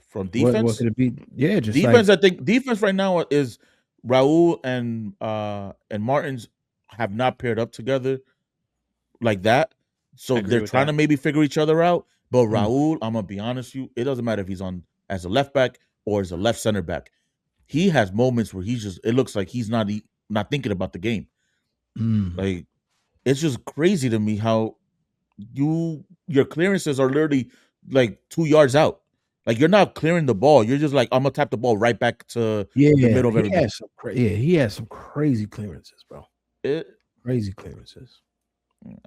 From defense? What could it be? Yeah, just defense. I think defense right now is Raul and Martins have not paired up together like that. So they're trying to maybe figure each other out. But Raul, I'm gonna be honest with you, it doesn't matter if he's on as a left back or as a left center back. He has moments where it looks like he's not thinking about the game. Like it's just crazy to me how your clearances are literally like 2 yards out. Like you're not clearing the ball. You're just like, I'm gonna tap the ball right back to the middle of everybody. He has some crazy clearances, bro. Crazy clearances.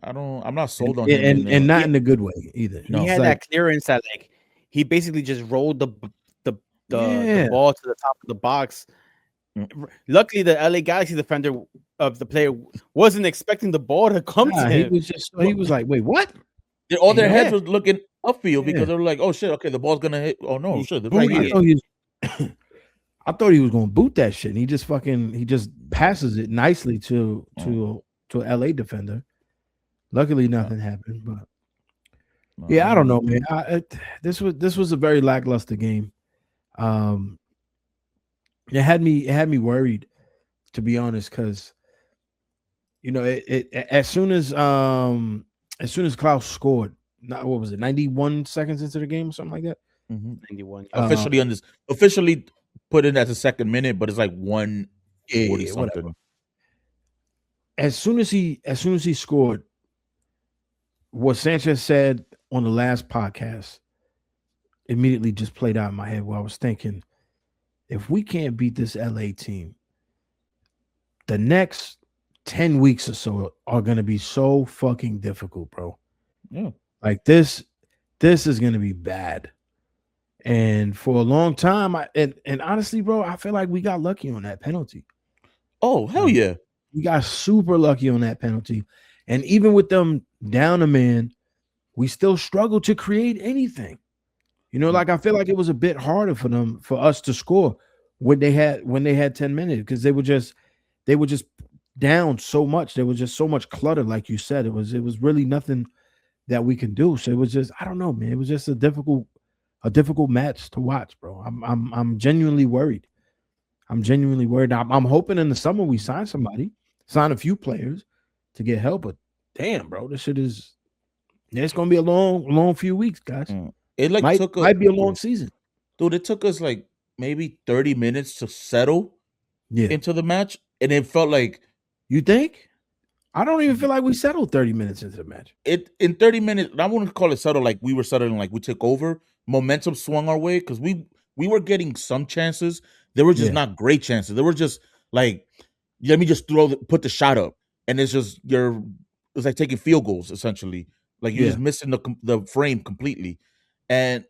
I'm not sold on him, and not in a good way either. He had that clearance that like he basically just rolled the ball to the top of the box. Luckily, the LA Galaxy defender of the player wasn't expecting the ball to come to him. He was like, "Wait, what?" All their heads was looking upfield because they were like, "Oh shit, okay, the ball's gonna hit." Oh no, shit, right here. I thought he was gonna boot that shit. And he just passes it nicely to an LA defender. Luckily, nothing happened, but I don't know, man. This was a very lackluster game. It had me worried, to be honest, because as soon as Klaus scored, what was it, 91 seconds into the game or something like that? 91. Officially put in as a second minute, but it's like 140 something. Whatever. As soon as he scored, what Sanchez said on the last podcast immediately just played out in my head where I was thinking, if we can't beat this LA team, the next 10 weeks or so are going to be so fucking difficult, bro. Yeah. Like this is going to be bad. And for a long time, and honestly, bro, I feel like we got lucky on that penalty. Oh, hell yeah. We got super lucky on that penalty. And even with them down a man, we still struggled to create anything. Like I feel like it was a bit harder for us to score when they had 10 minutes because they were just down so much. There was just so much clutter, like you said. It was really nothing that we can do. So it was just, I don't know, man. It was just a difficult match to watch, bro. I'm genuinely worried. I'm hoping in the summer we sign a few players to get help. But damn, bro, this shit is. It's gonna be a long few weeks, guys. It might be a long season, dude. It took us like maybe 30 minutes to settle into the match, and it felt like. You think? I don't even feel like we settled 30 minutes into the match. In 30 minutes, I wouldn't call it settled like we were settling, like we took over. Momentum swung our way because we were getting some chances. They were just not great chances. They were just like, let me just put the shot up, and it's just it's like taking field goals essentially. Like you're just missing the frame completely, and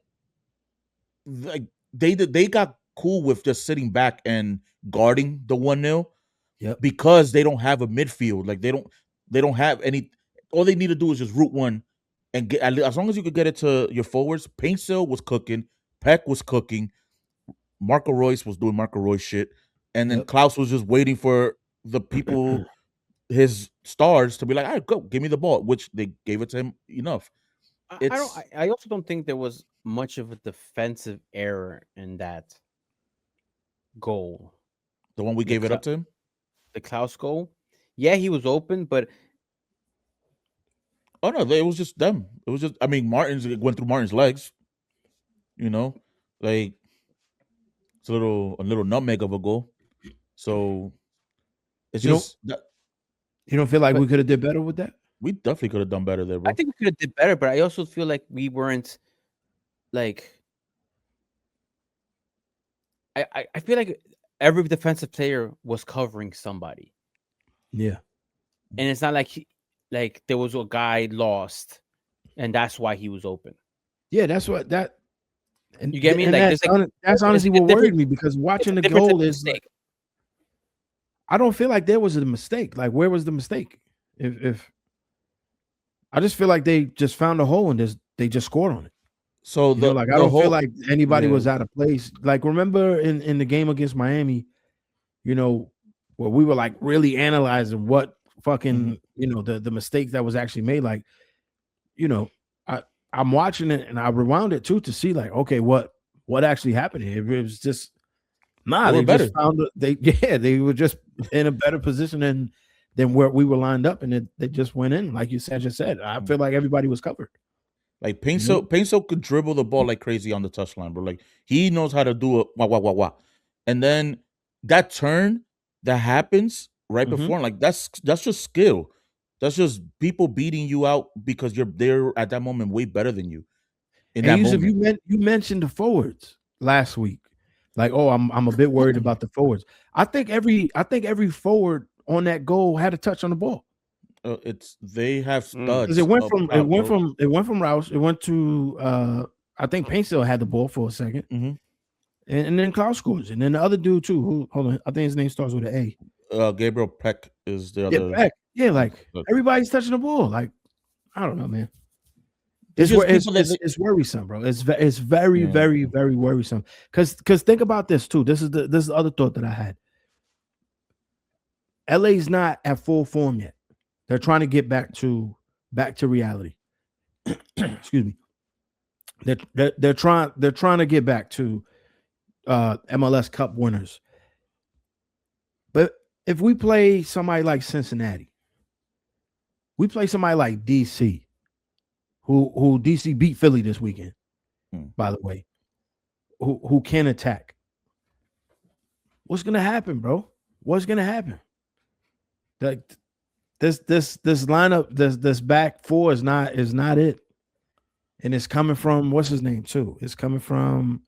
like they got cool with just sitting back and guarding the 1-0 because they don't have a midfield. Like they don't have any. All they need to do is just route one and as long as you could get it to your forwards. Paintsill was cooking, Peck was cooking, Marco Royce was doing Marco Royce shit, and then Klaus was just waiting for the people, his stars, to be like, all right, go, give me the ball, which they gave it to him enough. I also don't think there was much of a defensive error in that goal. The one we gave it up to him? The Klaus goal? Yeah, he was open, but oh no, it was just them. It was just, I mean, Martin's went through Martin's legs. You know, like it's a little nutmeg of a goal. So it's just that, you don't feel like we could have did better with that? We definitely could have done better there, bro. I think we could have did better, but I also feel like we weren't like. I feel like every defensive player was covering somebody. Yeah, and it's not like there was a guy lost, and that's why he was open. Yeah, that's what that. And you get me? Like that's honestly what worried me, because watching the goal is like, I don't feel like there was a mistake. Like, where was the mistake? If I just feel like they just found a hole and they just scored on it. So I don't feel like anybody was out of place. Like, remember in the game against Miami, where we were like really analyzing what fucking the mistake that was actually made. Like, I'm watching it and I rewound it too to see like, okay, what actually happened here. It was just they just found they were just in a better position than where we were lined up, and they just went in, like you said. I feel like everybody was covered. Like Paintsill could dribble the ball like crazy on the touchline, bro. Like, he knows how to do it. Wah. And then that turn that happens right before, like that's just skill. That's just people beating you out because they're at that moment way better than you. In that moment, you mentioned the forwards last week. Like, oh, I'm a bit worried about the forwards. I think every forward on that goal had a touch on the ball. They have studs. It went from Rouse. It went to I think Paintsill had the ball for a second, and then Klaus scores, and then the other dude too. Hold on, I think his name starts with an A. Gabriel Peck is the other. Peck. Yeah, like everybody's touching the ball. Like, I don't know, man. It's worrisome, bro. It's very, very, very worrisome. Because think about this too. This is the other thought that I had. LA's not at full form yet. They're trying to get back to reality. Excuse me. They're trying to get back to MLS Cup winners. But if we play somebody like Cincinnati, we play somebody like DC, who DC beat Philly this weekend, by the way, who can attack. What's gonna happen, bro? What's gonna happen? Like, this lineup, this back four is not it, and it's coming from what's his name too. It's coming from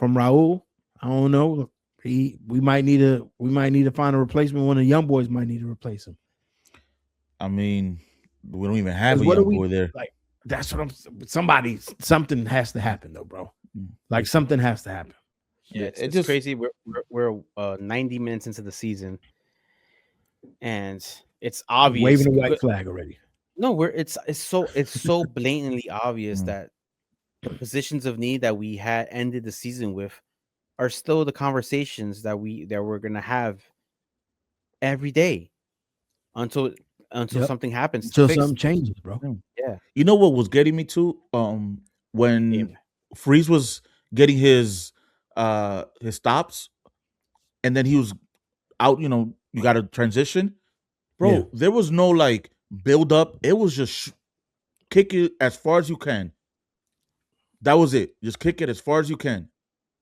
Raul. I don't know. We might need to find a replacement. One of the young boys might need to replace him. I mean, we don't even have a young boy there. Like, that's what something has to happen though, bro. Like, something has to happen. Yeah, it's just crazy. We're 90 minutes into the season, and it's obvious. Waving a white flag already. No, it's so blatantly obvious that the positions of need that we had ended the season with are still the conversations that we're gonna have every day until something happens. Until something changes, bro. Yeah. You know what was getting me too? When Freeze was getting his stops, and then he was out. You got to transition, bro. Yeah. There was no like build up. It was just kick it as far as you can. That was it. Just kick it as far as you can.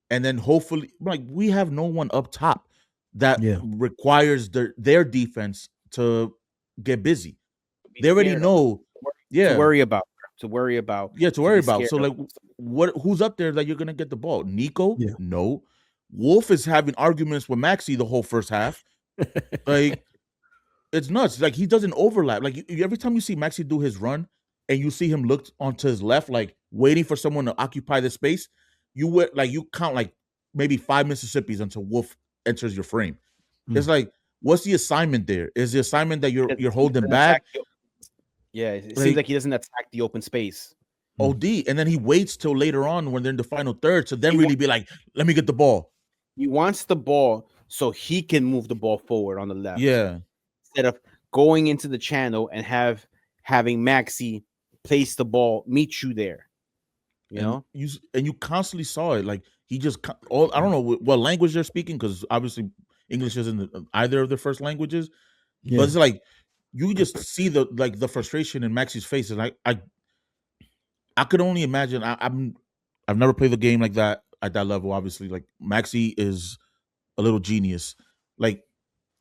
And then hopefully, like, we have no one up top that requires their defense to get busy. They already know. To worry about. So like, who's up there that you're gonna get the ball? Nico? Yeah. No. Wolf is having arguments with Maxi the whole first half. Like, it's nuts. Like, he doesn't overlap. Like, every time you see Maxi do his run and you see him look onto his left, like waiting for someone to occupy the space, you count like maybe 5 Mississippis until Wolf enters your frame. It's like, what's the assignment there? Is the assignment that you're holding back? Yeah, it seems like he doesn't attack the open space. OD, and then he waits till later on when they're in the final third to then really be like, let me get the ball. He wants the ball so he can move the ball forward on the left. Yeah. Instead of going into the channel and having Maxi place the ball, meet you there. You know? You constantly saw it. Like he just I don't know what language they're speaking, because obviously English isn't either of their first languages. Yeah. But it's like you just see the frustration in Maxi's face, and I could only imagine. I've never played the game like that at that level. Obviously, like Maxi is a little genius. Like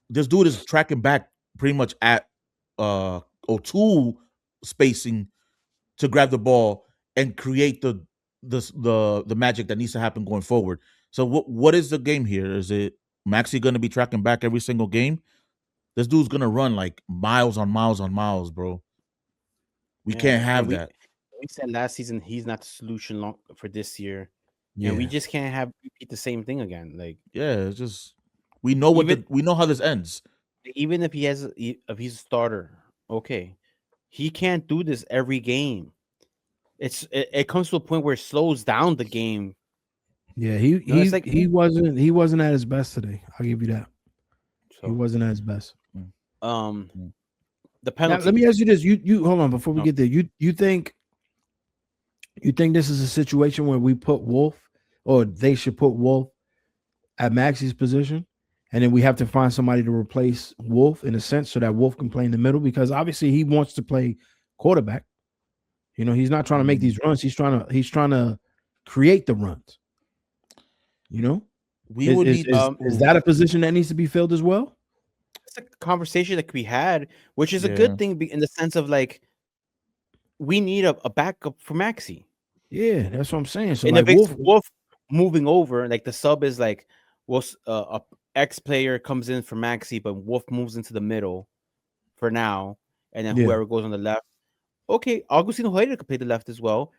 this dude is tracking back pretty much at O2 spacing to grab the ball and create the magic that needs to happen going forward. So what is the game here? Is it Maxi going to be tracking back every single game? This dude's going to run like miles on miles on miles, bro. We can't have that. We said last season he's not the solution for this year. Yeah, and we just can't repeat the same thing again. Like, yeah, it's just we know we know how this ends. Even if he's a starter, okay, he can't do this every game. It comes to a point where it slows down the game. Yeah, he wasn't at his best today. I'll give you that. So, he wasn't at his best. The penalty. Now, let me ask you this: you hold on before we get there. You think this is a situation where we put Wolf, or they should put Wolf at Maxi's position, and then we have to find somebody to replace Wolf in a sense, so that Wolf can play in the middle? Because obviously he wants to play quarterback. You know, he's not trying to make these runs. He's trying to create the runs. You know, is that a position that needs to be filled as well? It's a conversation that could be had, which is a good thing in the sense of like we need a backup for Maxi. Yeah, that's what I'm saying. So and like if Wolf moving over, like the sub is like a X player comes in for Maxi, but Wolf moves into the middle for now, and then whoever goes on the left. Okay, Augustino Hoyter could play the left as well.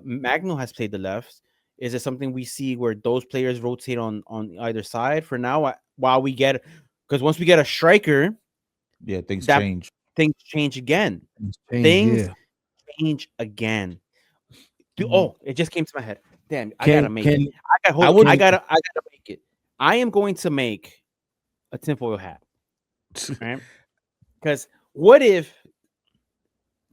Magno has played the left. Is it something we see where those players rotate on either side for now? While we get, because once we get a striker, things change. Things change again. Things change again. It just came to my head. Damn, I gotta make it. I gotta make it. I am going to make a tinfoil hat. Right? Because what if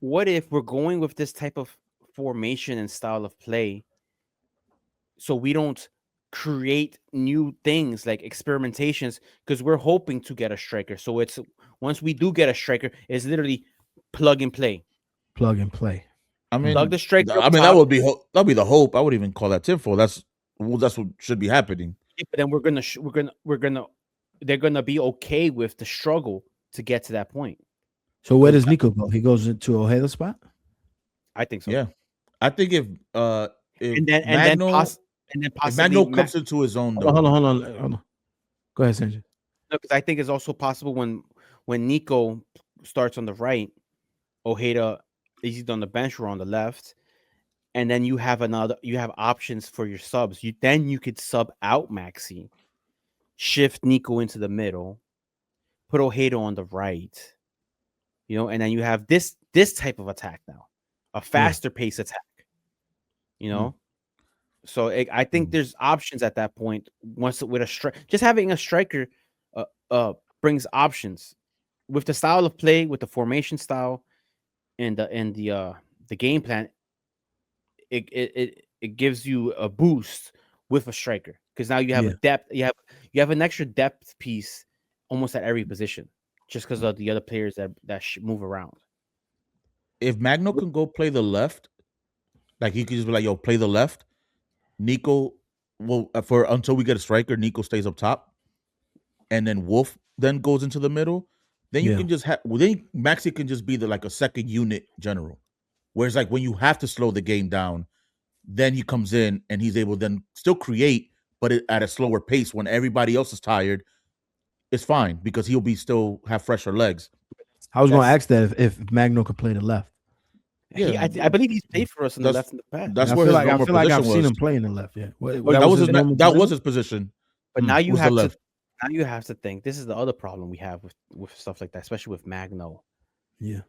we're going with this type of formation and style of play, so we don't create new things like experimentations, because we're hoping to get a striker. So it's once we do get a striker, it's literally plug and play. I mean, plug the striker. I mean, that'll be the hope. I would even call that tinfoil. That's what should be happening. Yeah, but then they're gonna be okay with the struggle to get to that point. So where does Nico go? He goes into Ojeda's spot? I think so. Yeah, I think if Magno comes into his own. Hold on. Go ahead, Sanchez. No, because I think it's also possible when Nico starts on the right, Ojeda is either on the bench or on the left, and then you have options for your subs. You could sub out Maxi, shift Nico into the middle, put Ojeda on the right. You know, and then you have this type of attack now, a faster pace attack. You know, so I think there's options at that point. Once with just having a striker, brings options with the style of play, with the formation style, and the game plan. It gives you a boost with a striker, because now you have a depth. You have an extra depth piece almost at every position, just because of the other players that move around. If Magno can go play the left, like he could just be like, "Yo, play the left." Nico will until we get a striker. Nico stays up top, and then Wolf then goes into the middle. Then you can just then Maxi can just be like a second unit general. Whereas like when you have to slow the game down, then he comes in and he's able to then still create, but at a slower pace when everybody else is tired. It's fine because he'll be still have fresher legs. I was going to ask that if Magno could play the left. Yeah, I believe he's played for us in the left in the past. That's where I feel like I've seen him play in the left. Yeah, that was his position. But now you have to think. This is the other problem we have with stuff like that, especially with Magno. Yeah,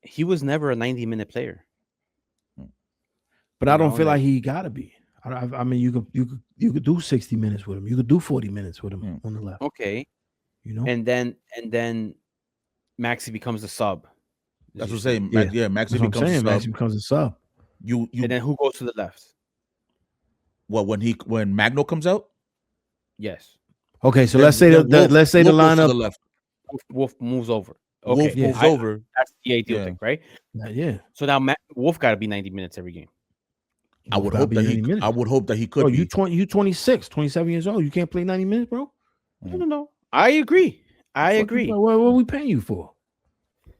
he was never a 90-minute player. But I don't feel like he gotta be. I mean, you could do 60 minutes with him. You could do 40 minutes with him on the left. Okay, you know, and then Maxi becomes a sub. That's what I'm saying. Yeah, Maxi becomes a sub. Maxi becomes a sub. And then who goes to the left? What, when Magno comes out? Yes. Okay, so let's say the lineup. The left. Wolf moves over. Okay, Wolf moves over. That's the ideal thing, right? Yeah. So now Wolf got to be 90 minutes every game. I would hope that he could. Bro, you 26, 27 years old. You can't play 90 minutes, bro. No. I agree. What are we paying you for?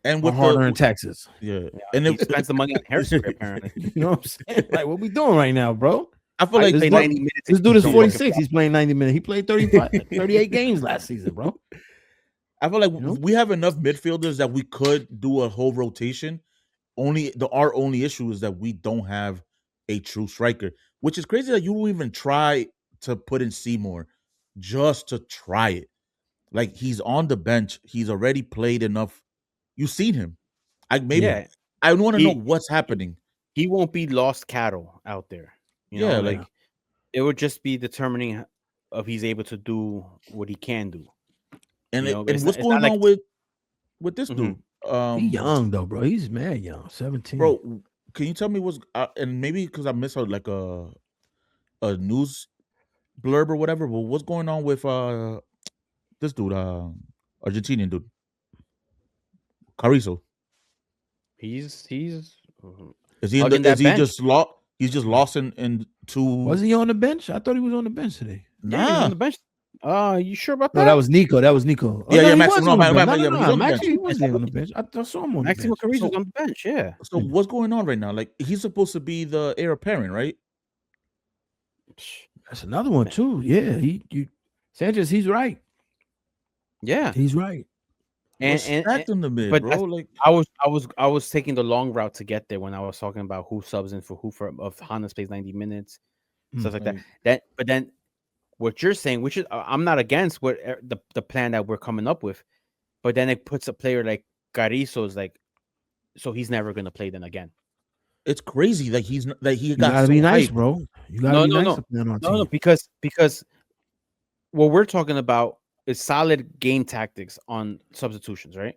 And with harder in Texas. Yeah. And he spends the money on hairspray, apparently. You know what I'm saying? Like, what we doing right now, bro? I feel like this dude is 46. He's playing 90 minutes. He played 38 games last season, bro. I feel like we have enough midfielders that we could do a whole rotation. Our only issue is that we don't have a true striker, which is crazy that you don't even try to put in Seymour just to try it. Like, he's on the bench. He's already played enough. You've seen him. I want to know what's happening. He won't be lost cattle out there. You know, like it would just be determining if he's able to do what he can do. And what's going on with this dude? He's young though, bro. He's mad young, 17. Bro, can you tell me what's and maybe because I missed like a news blurb or whatever, but what's going on with this dude, Argentinian dude, Carrizo? He's is he just lost? He's just lost in two. Was he on the bench? I thought he was on the bench today. Nah, he was on the bench. You sure about that? No, that was Nico. Maxi, he wasn't on the bench. I saw him on the bench. Maximo Carrizo was on the bench. Yeah. So what's going on right now? Like, he's supposed to be the heir apparent, right? That's another one too. Yeah, Sanchez. He's right. Yeah, he's right. And in the mid, but bro. Like, I was taking the long route to get there when I was talking about who subs in for who of Hannes plays 90 minutes, stuff like that. But then what you're saying, which is I'm not against what the plan that we're coming up with, but then it puts a player like Carrizo's like, so he's never gonna play then again. It's crazy that he you gotta be nice, bro. You gotta be nice. No, because what we're talking about is solid game tactics on substitutions, right?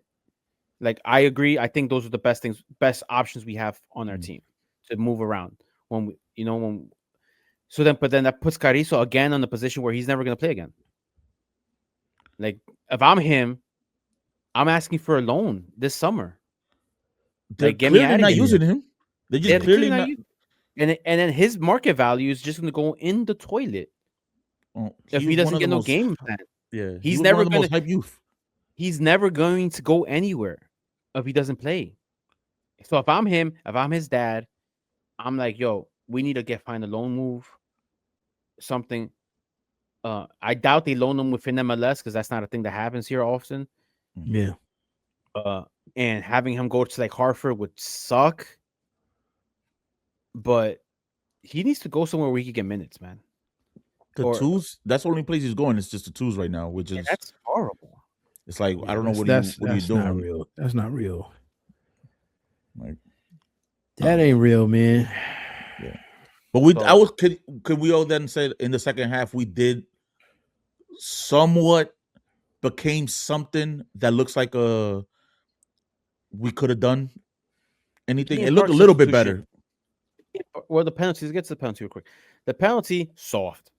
Like, I agree. I think those are the best options we have on our team to move around but then that puts Carrizo again on the position where he's never going to play again. Like, if I'm him, I'm asking for a loan this summer. They're like, get me out of here. Using him. They're just clearly not. And then his market value is just going to go in the toilet if he doesn't get no game plan. Yeah, he's never going to hype youth. He's never going to go anywhere if he doesn't play. So if I'm him, if I'm his dad, I'm like, yo, we need to find a loan move, something. I doubt they loan him within MLS because that's not a thing that happens here often. Yeah. And having him go to like Hartford would suck. But he needs to go somewhere where he can get minutes, man. The twos, that's the only place he's going. It's just the twos right now, which is that's horrible. It's like, I don't know what are you doing. Not real. That's not real. Like, that ain't real, man. Yeah. But could we all then say in the second half we did somewhat became something that looks like we could have done anything. It looked a little bit better. Well, the penalties, get to the penalty real quick. The penalty, soft.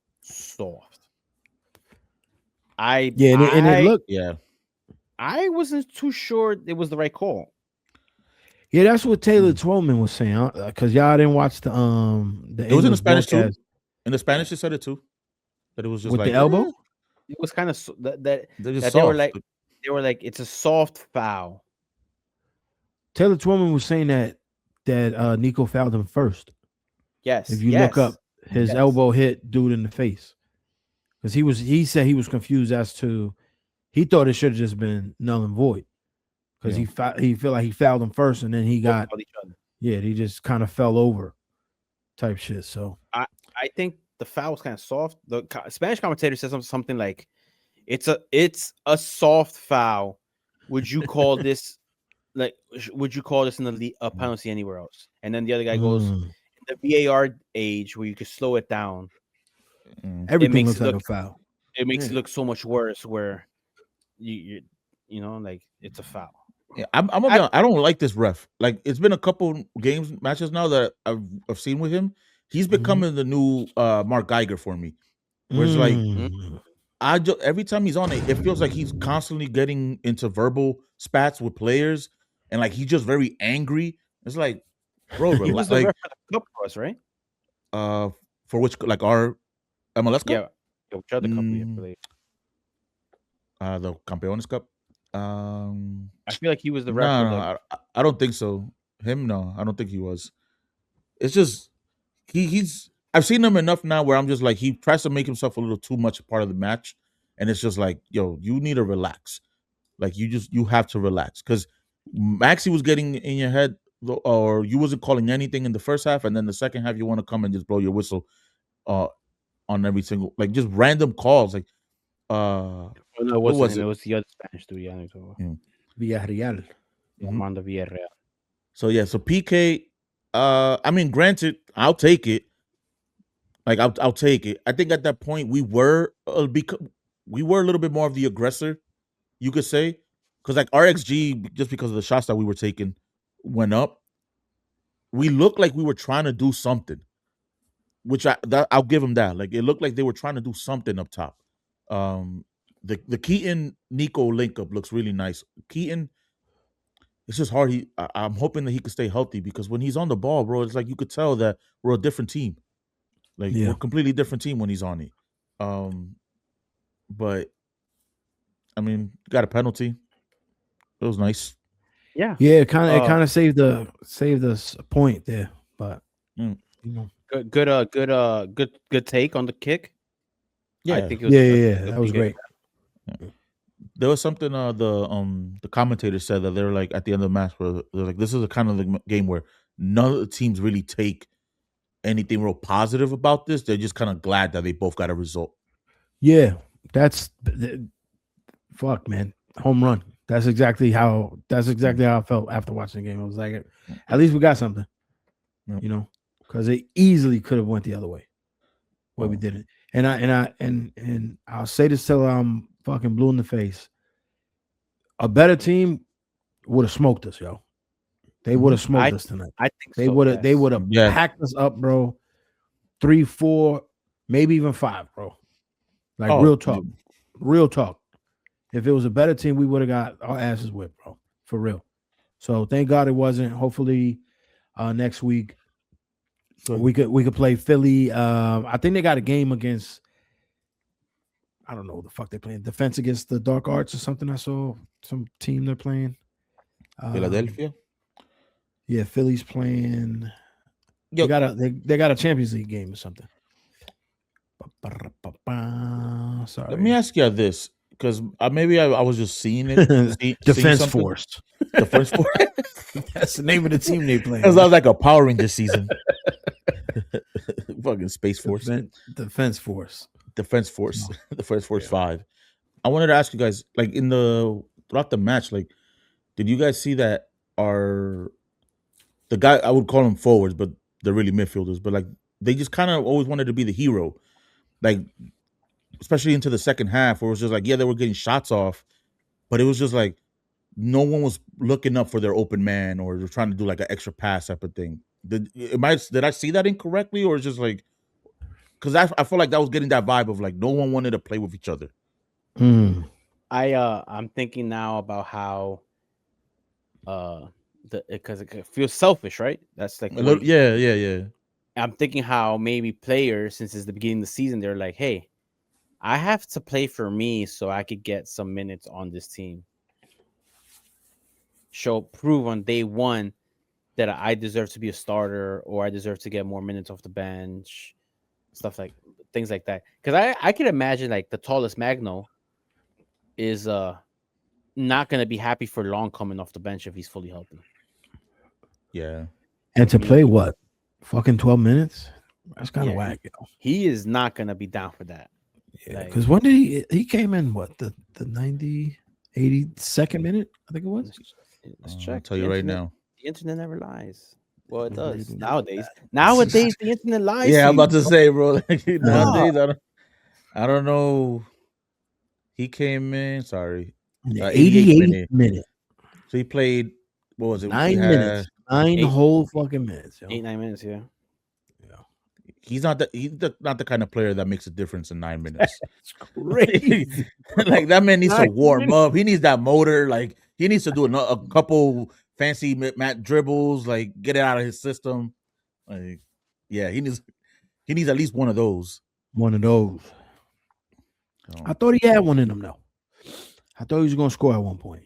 I wasn't too sure it was the right call. Yeah, that's what Taylor Twellman was saying. Because y'all didn't watch the it was in the Spanish too. In the Spanish, they said it too. That it was just with like the elbow. It was kind of that they were like it's a soft foul. Taylor Twellman was saying that Nico fouled him first. Yes. If you look up, his elbow hit dude in the face. Because he said he was confused as to, he thought it should have just been null and void. Because he felt like he fouled him first, and then he got he just kind of fell over, type shit. So I think the foul was kind of soft. The Spanish commentator said something like, "It's a soft foul. Would you call this like, would you call this in a penalty anywhere else? And then the other guy goes, in the VAR age where you could slow it down. Everything looks like a foul. It makes it look so much worse. Where you know, like it's a foul. Yeah, I don't like this ref. Like it's been a couple matches now that I've seen with him. He's becoming the new Mark Geiger for me. Where it's like every time he's on it feels like he's constantly getting into verbal spats with players, and like he's just very angry. It's like, bro, he was the ref for the cup for us, right? For which, like, our MLS Cup? Yeah, which other cup we played? The Campeones Cup. I feel like he was the ref. No, I don't think so. Him, no, I don't think he was. It's just he's. I've seen him enough now where I'm just like, he tries to make himself a little too much a part of the match, and it's just like, yo, you need to relax. Like you have to relax, because Maxi was getting in your head, or you wasn't calling anything in the first half, and then the second half you want to come and just blow your whistle, on every single, like, just random calls, like. No, it wasn't. It was the other Spanish dude. Villarreal. Armando Villarreal. So PK. I mean, granted, I'll take it. Like I'll take it. I think at that point we were a little bit more of the aggressor, you could say, because like our XG, just because of the shots that we were taking, went up. We looked like we were trying to do something, which I'll give them that. Like it looked like they were trying to do something up top. The Keaton Nico link up looks really nice. Keaton, it's just hard. I'm hoping that he could stay healthy, because when he's on the ball, bro, it's like you could tell that we're a different team. Like we're a completely different team when he's on it. But I mean, got a penalty. It was nice. Yeah. It kind of saved us a point there. But you know, good take on the kick. Yeah, I think it was that was great. Yeah. There was something the commentator said that they're like, at the end of the match, where they're like, this is a kind of the game where none of the teams really take anything real positive about this. They're just kind of glad that they both got a result. Yeah, that's fuck, man. Home run. That's exactly how I felt after watching the game. I was like, at least we got something. You know, because it easily could have went the other way. But we didn't. And I'll say this till I'm fucking blue in the face. A better team would have smoked us, yo. They would have smoked us tonight. I think they would have. They would have packed us up, bro. 3, 4, maybe even 5, bro. Like real talk. If it was a better team, we would have got our asses whipped, bro. For real. So thank God it wasn't. Hopefully, next week we could play Philly. I think they got a game against. I don't know what the fuck they're playing. Defense Against the Dark Arts or something. I saw some team they're playing. Philadelphia. Yeah, Philly's playing. They got a Champions League game or something. Sorry. Let me ask you this, because maybe I was just seeing it. Defense Force. Defense Force. That's the name of the team they play. That was like a Power Ranger season. Fucking Space Force. Defense Force. Defense Force. No. Defense Force 5. I wanted to ask you guys, like, throughout the match, like, did you guys see that the guy, I would call them forwards, but they're really midfielders, but like they just kind of always wanted to be the hero, like especially into the second half, where it was just like, they were getting shots off, but it was just like no one was looking up for their open man, or they're trying to do like an extra pass type of thing. Did I see that incorrectly, or it's just like, because I feel like that was getting that vibe of like no one wanted to play with each other. I'm thinking now about how because it feels selfish, right? That's like yeah. I'm thinking how maybe players, since it's the beginning of the season, they're like, hey, I have to play for me so I could get some minutes on this team. Prove on day one that I deserve to be a starter, or I deserve to get more minutes off the bench, things like that. Because I can imagine like the tallest Magno is not going to be happy for long coming off the bench if he's fully healthy. Yeah. And to play what? Fucking 12 minutes? That's kind of whack, yo. He is not going to be down for that. Yeah, because when did he came in, what, the 82nd minute, I think it was? Let's I'll check. tell you right now. The internet never lies. Well, it does nowadays. Nowadays, the internet lies. Yeah, I'm about to bro. say, bro. Nowadays, I don't know. He came in. Sorry, 88th minute. So he played. What was it? 9 minutes. 9 whole fucking minutes. 8-9 minutes. Yeah. He's not the kind of player that makes a difference in 9 minutes. It's crazy. Like that man needs to warm up. He needs that motor. Like he needs to do a couple fancy mat dribbles. Like get it out of his system. Like yeah, he needs at least one of those. One of those. I thought he had one in him though. I thought he was going to score at one point.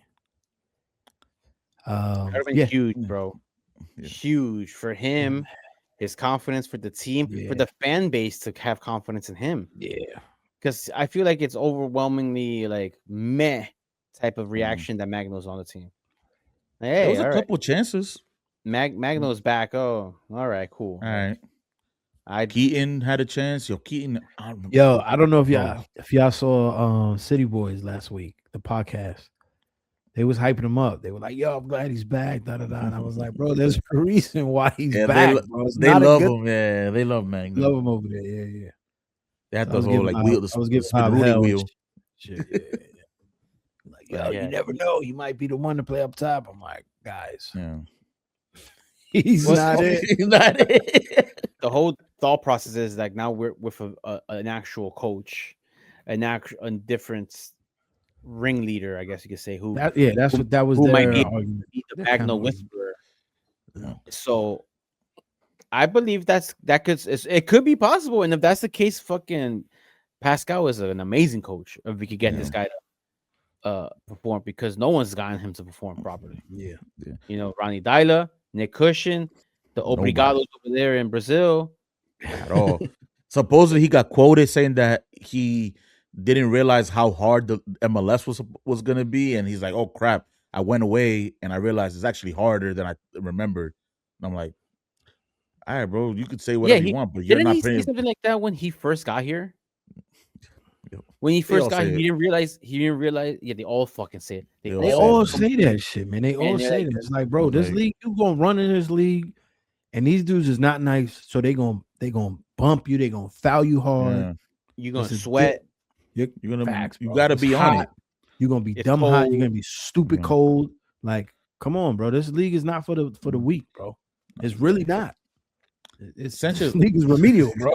Huge, bro. Yeah. Huge for him. His confidence, for the team, for the fan base to have confidence in him. Yeah. Because I feel like it's overwhelmingly like meh type of reaction that Magno's on the team. Like, hey, there was a couple chances. Magno's back. Oh, all right, cool. All right. Keaton had a chance. Keaton. I don't know if y'all saw City Boys last week, the podcast. They was hyping him up. They were like, "Yo, I'm glad he's back." Da da da. And I was like, "Bro, there's a reason why he's back." They love him. Yeah, they love Magno. Love him over there. Yeah. They had the whole wheel. I was giving the wheel. Shit, Like, you never know. He might be the one to play up top. I'm like, guys, he's not it. He's not it. The whole thought process is like now we're with an actual coach, a different ringleader, I guess you could say. Who might be the Magno whisperer. Yeah. So I believe it could be possible, and if that's the case, fucking Pascal is an amazing coach. If we could get this guy to perform, because no one's gotten him to perform properly. Yeah. You know, Ronnie Dyla, Nick Cushion, the Obrigados over there in Brazil. At all. Supposedly he got quoted saying that he didn't realize how hard the MLS was going to be, and he's like, "Oh crap, I went away and I realized it's actually harder than I remembered." And I'm like, "All right, bro, you could say whatever you want, but you're not playing." Say something like that when he first got here. When he first got here, he didn't realize. Yeah, they all fucking say it. They all say that shit, man. They all say that. It's like, bro, this league, you gonna run in this league, and these dudes is not nice, so they gonna bump you. They gonna foul you hard. Yeah. You're gonna sweat. You gotta be on it. You're gonna be dumb hot. You're gonna be stupid cold. Like, come on, bro. This league is not for the weak, bro. It's really not. Sanchez. This league is remedial, bro.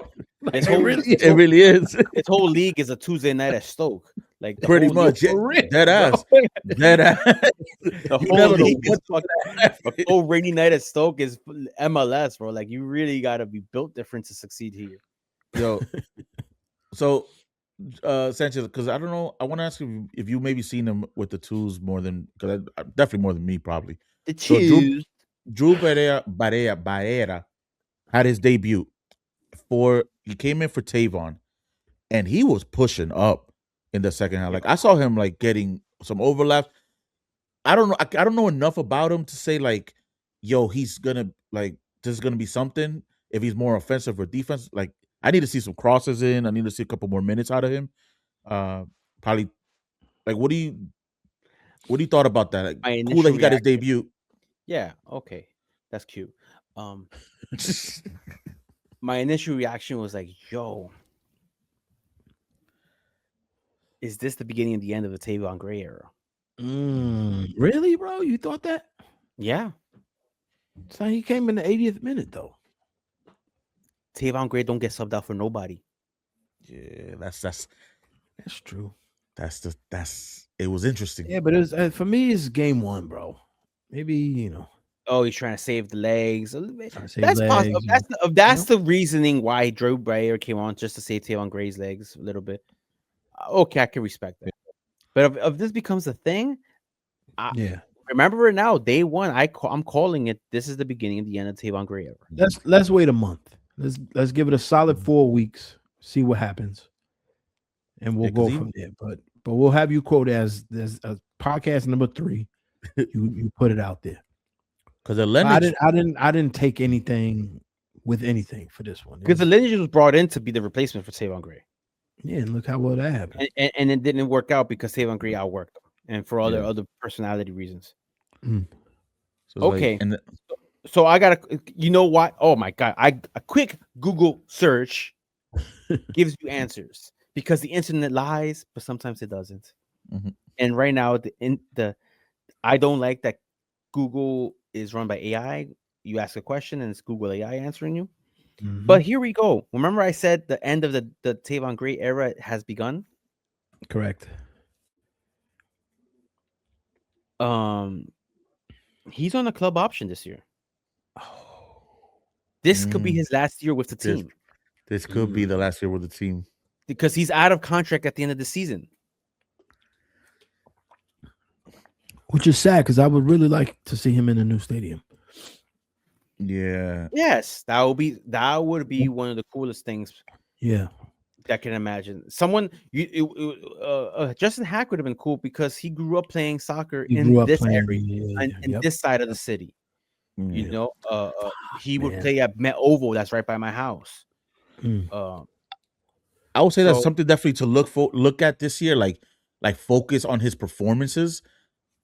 It really is. This whole league is a Tuesday night at Stoke. Like pretty much, dead ass. The whole rainy night at Stoke is MLS, bro. Like you really gotta be built different to succeed here. Yo, so Sanchez, because I don't know, I want to ask you if you maybe seen him with the twos more than, because definitely more than me probably. The twos. So Drew Barrera had his debut he came in for Tavon, and he was pushing up in the second half. Like I saw him like getting some overlap. I don't know. I don't know enough about him to say like, yo, he's gonna like this is gonna be something if he's more offensive or defense. Like I need to see some crosses in. I need to see a couple more minutes out of him. Probably like what do you thought about that? Like, cool that he got his debut. Yeah, okay. That's cute. My initial reaction was like, yo, is this the beginning and the end of the Tavon Gray era? Really, bro? You thought that? Yeah. So he came in the 80th minute, though. Tavon Gray don't get subbed out for nobody. Yeah, that's true. It was interesting. Yeah, but it's for me, it's game one, bro. Maybe, you know. Oh, he's trying to save the legs. That's possible. That's the reasoning why Drew Breyer came on, just to save Tavon Gray's legs a little bit. Okay, I can respect that. But if this becomes a thing, remember it now. Day one, I'm calling it. This is the beginning and the end of Tavon Gray era. Let's wait a month. Let's give it a solid 4 weeks. See what happens, and we'll go from there. But we'll have you quote as a podcast number 3. You put it out there. Because the lineage, I didn't take anything with anything for this one. Because the lineage was brought in to be the replacement for Tavon Gray. Yeah, and look how well that happened. And it didn't work out because Tavon Gray outworked him, and for other personality reasons. So Okay. Like, so I gotta, you know what? Oh my god! A quick Google search gives you answers because the internet lies, but sometimes it doesn't. mm-hmm. And right now, I don't like that Google is run by AI. You ask a question and it's Google AI answering you. Mm-hmm. But here we go. Remember, I said the end of the Tavon Gray era has begun. Correct. He's on a club option this year. This could be his last year with the team. This could be the last year with the team because he's out of contract at the end of the season. Which is sad because I would really like to see him in a new stadium. Yeah. Yes, that would be one of the coolest things. Yeah. I can imagine. Someone Justin Hack would have been cool because he grew up playing soccer in this area, in this side of the city. You know, he would play at Met Oval. That's right by my house. I would say that's something definitely to look at this year. Like focus on his performances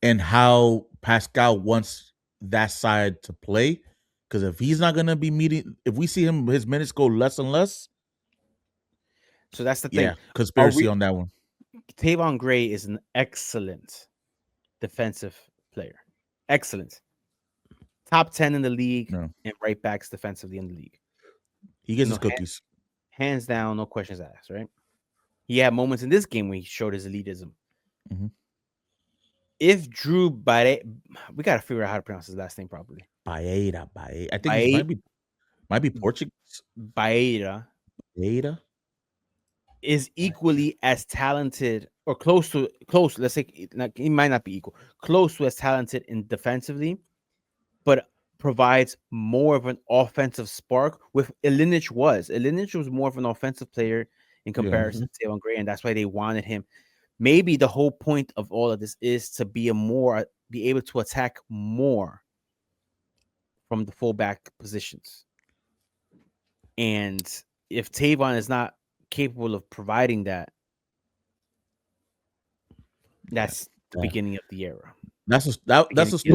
and how Pascal wants that side to play. Because if he's not gonna be meeting, if we see his minutes go less and less. So that's the thing. Yeah, conspiracy on that one. Tavon Gray is an excellent defensive player. Excellent. Top 10 in the league and right backs defensively in the league. He gets his cookies. Hands down, no questions asked, right? He had moments in this game where he showed his elitism. Mm-hmm. If Drew Baeta, we got to figure out how to pronounce his last name properly. Baeta. I think it might be Portuguese. Baeta is equally as talented or close. Let's say he might not be equal. Close to as talented in defensively, but provides more of an offensive spark. With Ilinic was more of an offensive player in comparison to Tavon Gray, and that's why they wanted him. Maybe the whole point of all of this is to be able to attack more from the fullback positions. And if Tavon is not capable of providing that, that's the beginning of the era. Did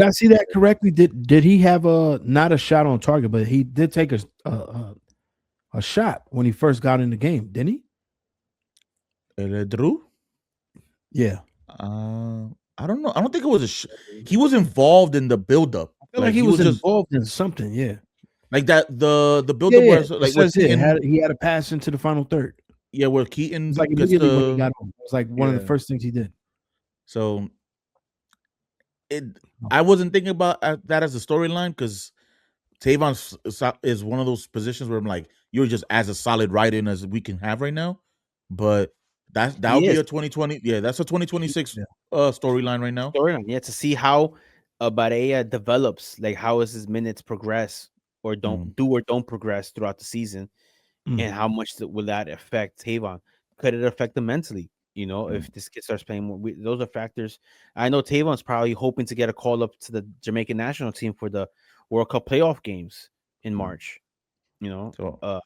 I see that correctly? Did he have not a shot on target, but he did take a shot when he first got in the game, didn't he? Drew? Yeah. I don't know. I don't think it was he was involved in the buildup. I feel like he was involved in something, yeah. Like that the buildup was like he had a pass into the final third. Yeah, where Keaton like immediately when he got on. It was like one of the first things he did. So I wasn't thinking about that as a storyline because Tavon is one of those positions where I'm like, you're just as a solid write-in as we can have right now. But that would be a 2020. Yeah, that's a 2026 storyline right now. To see how Barea develops, like how is his minutes progress or don't progress throughout the season, and how much will that affect Tavon? Could it affect him mentally? You know, if this kid starts playing more, those are factors. I know Tavon's probably hoping to get a call up to the Jamaican national team for the World Cup playoff games in March. You know, so,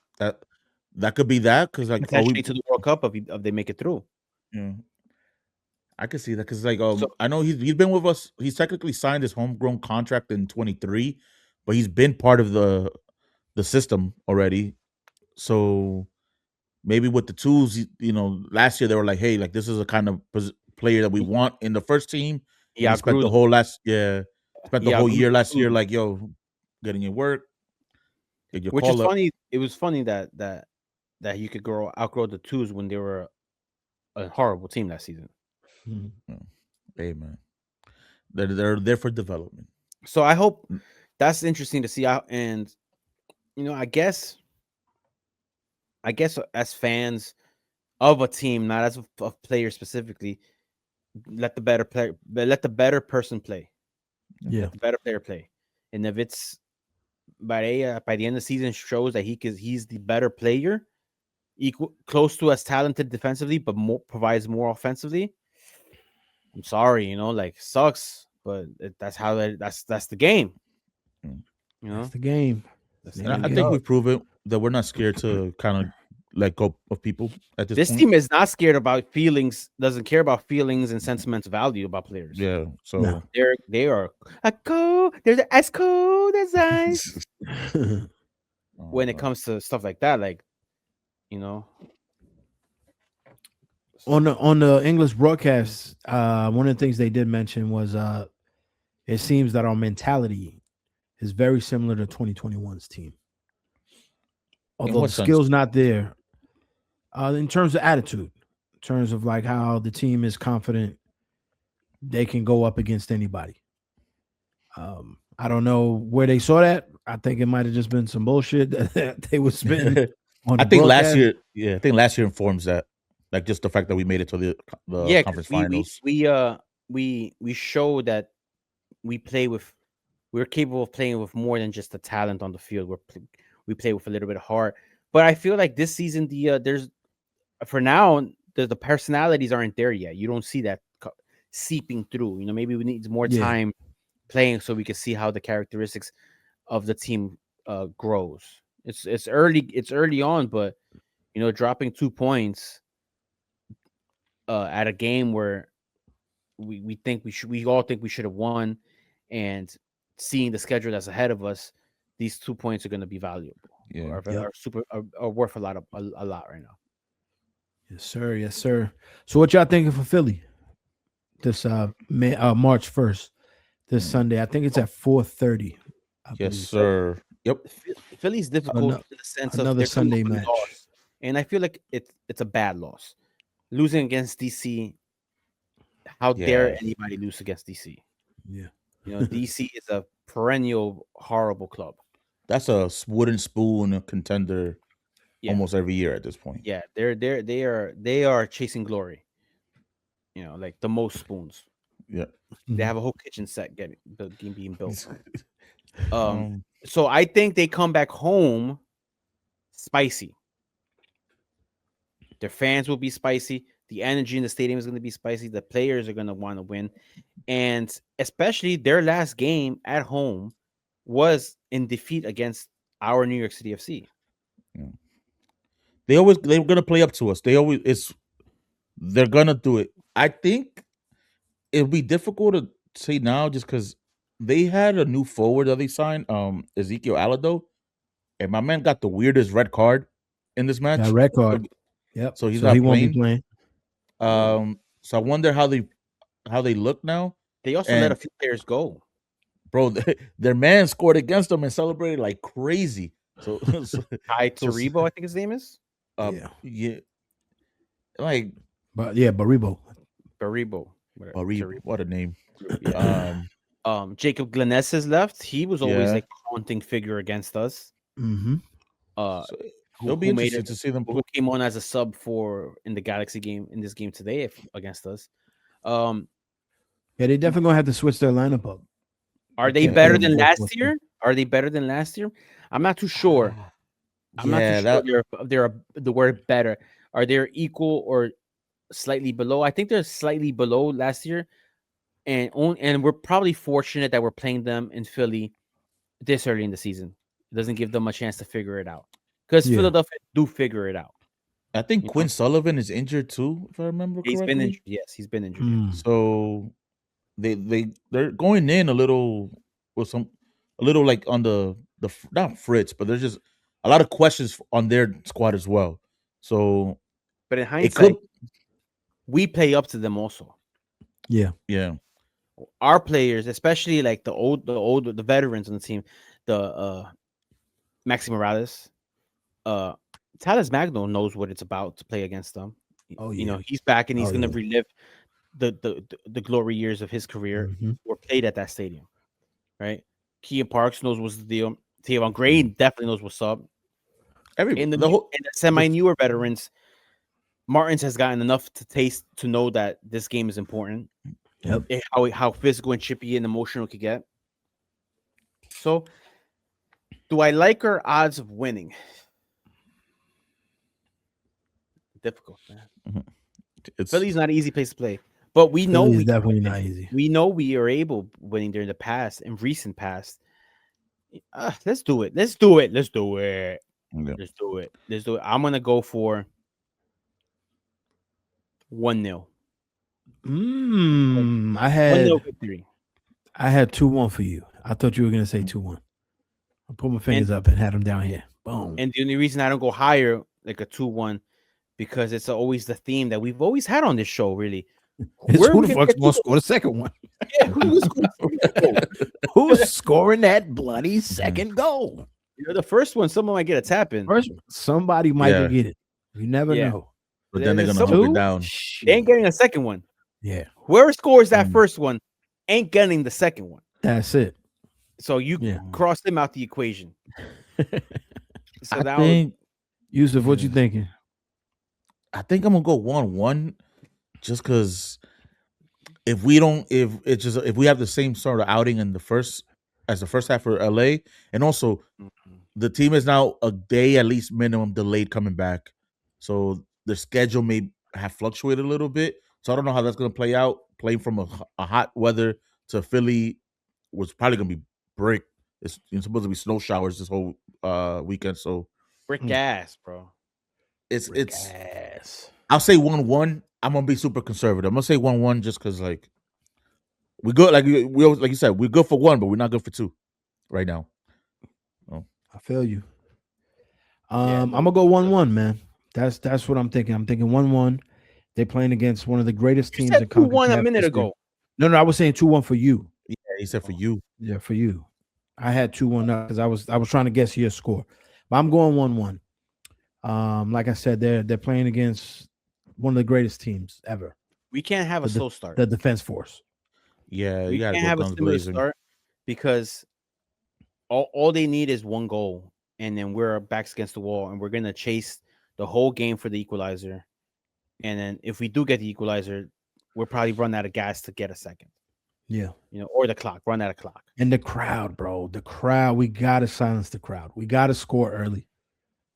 that could be that because like potentially to the World Cup if they make it through. Yeah, I could see that because like I know he's been with us. He's technically signed his homegrown contract in 23, but he's been part of the system already. So maybe with the tools, you know, last year they were like, hey, like this is a kind of player that we want in the first team. Yeah, spent the whole whole year last year, like, yo, getting your work. Which is funny. It was funny that you could outgrow the twos when they were a horrible team last season. Hey man, they're there for development. So I hope that's interesting to see out, and you know, I guess as fans of a team, not as a player specifically, let the better person play. Yeah, let the better player play, and if it's by the end of the season shows that he's the better player, close to as talented defensively, but provides more offensively. I'm sorry, you know, like sucks, but that's the game. You know, that's the game. I think we've proven that we're not scared to kind of let go of people at this This point. team is not scared about feelings, doesn't care about feelings and sentimental value about players. Yeah, so No. they are they're as cold as ice. When it comes to stuff like that, like, you know, on the English broadcast, one of the things they did mention was it seems that our mentality is very similar to 2021's team. Although the skill's not there, in terms of attitude, in terms of like how the team is confident they can go up against anybody. I don't know where they saw that. I think it might have just been some bullshit that they were spitting on I think broadcast. last year informs that. Like just the fact that we made it to the conference finals. We show that we're capable of playing with more than just the talent on the field. We play with a little bit of heart. But I feel like this season, there's for now the personalities aren't there yet. You don't see that seeping through. You know, maybe we need more time playing so we can see how the characteristics of the team grows. It's early on, but you know, dropping 2 points at a game where we all think we should have won, and seeing the schedule that's ahead of us, these 2 points are going to be valuable. Yeah, are worth a lot right now. Yes, sir. Yes, sir. So what y'all thinking for Philly this March 1st, this Sunday? I think it's at 4:30. Yes, sir. Yep. Philly's difficult in the sense of another Sunday match, loss, and I feel like it's a bad loss. Losing against DC, how dare anybody lose against DC? Yeah, you know, DC is a perennial horrible club. That's a wooden spoon contender almost every year at this point. Yeah, they are chasing glory. You know, like the most spoons. Yeah, they have a whole kitchen set being built. So I think they come back home spicy. Their fans will be spicy. The energy in the stadium is going to be spicy. The players are going to want to win. And especially their last game at home was in defeat against our New York City FC. Yeah. They're going to play up to us. They're going to do it. I think it'll be difficult to say now just because they had a new forward that they signed, Ezekiel Alado, and my man got the weirdest red card in this match. Yeah, red card. Yep. So he won't be playing. So I wonder how they look now. They also let a few players go. Bro, their man scored against them and celebrated like crazy. So Kai Taribo, I think his name is. Yeah. Like, but yeah, Baribo. What a name. Yeah. Jacob Gleness has left. He was always like a haunting figure against us. Mm-hmm. It'll be interesting to see them. Who came on as a sub in the Galaxy game in this game today against us. Yeah, they definitely gonna have to switch their lineup up. Are they better than last year? Are they better than last year? I'm not too sure. I'm not too sure the word better. Are they equal or slightly below? I think they're slightly below last year, and we're probably fortunate that we're playing them in Philly this early in the season. It doesn't give them a chance to figure it out because Philadelphia do figure it out. I think Quinn Sullivan is injured too, if I remember correctly. He's been injured. Yes, he's been injured. So they're going in a little like on the not Fritz, but there's just a lot of questions on their squad as well. So, but in hindsight, we play up to them also. Yeah. Our players, especially like the veterans on the team, the Maxi Morales, Talis Magno knows what it's about to play against them. Oh, yeah. You know, he's back and he's going to relive the glory years of his career were played at that stadium, right? Kean Parks knows what's the deal. Tavon Gray definitely knows what's up. And the semi-newer veterans, Martins has gotten enough to taste to know that this game is important. Yep. How physical and chippy and emotional it could get. So, do I like our odds of winning? Difficult, man. Philly's not an easy place to play, but we know it's definitely not easy. We know we are able winning during the past, in recent past. Let's do it. Yeah. Let's do it. I'm gonna go for 1-0. I 1-0 victory. I had 2-1 for you. I thought you were gonna say 2-1. I put my fingers up and had them down here. Boom. And the only reason I don't go higher, like a 2-1, because it's always the theme that we've always had on this show. Really, who the fuck's gonna score the second one? Yeah, who's who's scoring that bloody second goal? The first one, someone might get a tap in. First, somebody might get it. You never know. But then they're gonna hold it down. They ain't getting a second one. Yeah. Whoever scores that first one ain't getting the second one. That's it. So you cross them out the equation. So I think, Yousef, what you thinking? I think I'm gonna go 1-1, just because if we have the same sort of outing in the first half for LA, and also the team is now a day at least minimum delayed coming back, so their schedule may have fluctuated a little bit. So I don't know how that's gonna play out. Playing from a hot weather to Philly was probably gonna be brick. It's supposed to be snow showers this whole weekend. So brick ass, bro. It's ass. I'll say 1-1. I'm gonna be super conservative. I'm gonna say 1-1 just because like we good. Like we always, like you said, we're good for 1, but we're not good for 2 right now. Oh. I feel you. I'm gonna go 1-1, man. That's what I'm thinking. I'm thinking 1-1. They're playing against one of the greatest teams in CONCACAF. 2-1 a minute ago. No, I was saying 2-1 for you. Yeah, he said for you. Yeah, for you. I had 2-1 up because I was trying to guess your score, but I'm going 1-1. Like I said, they're playing against one of the greatest teams ever. We can't have a slow start. The Defense Force. Yeah, we can't have a similar start because all they need is one goal, and then we're backs against the wall, and we're gonna chase the whole game for the equalizer. And then if we do get the equalizer, we'll probably run out of gas to get a second. Yeah. Or the clock, run out of clock. And the crowd, bro. The crowd, we gotta silence the crowd. We gotta score early.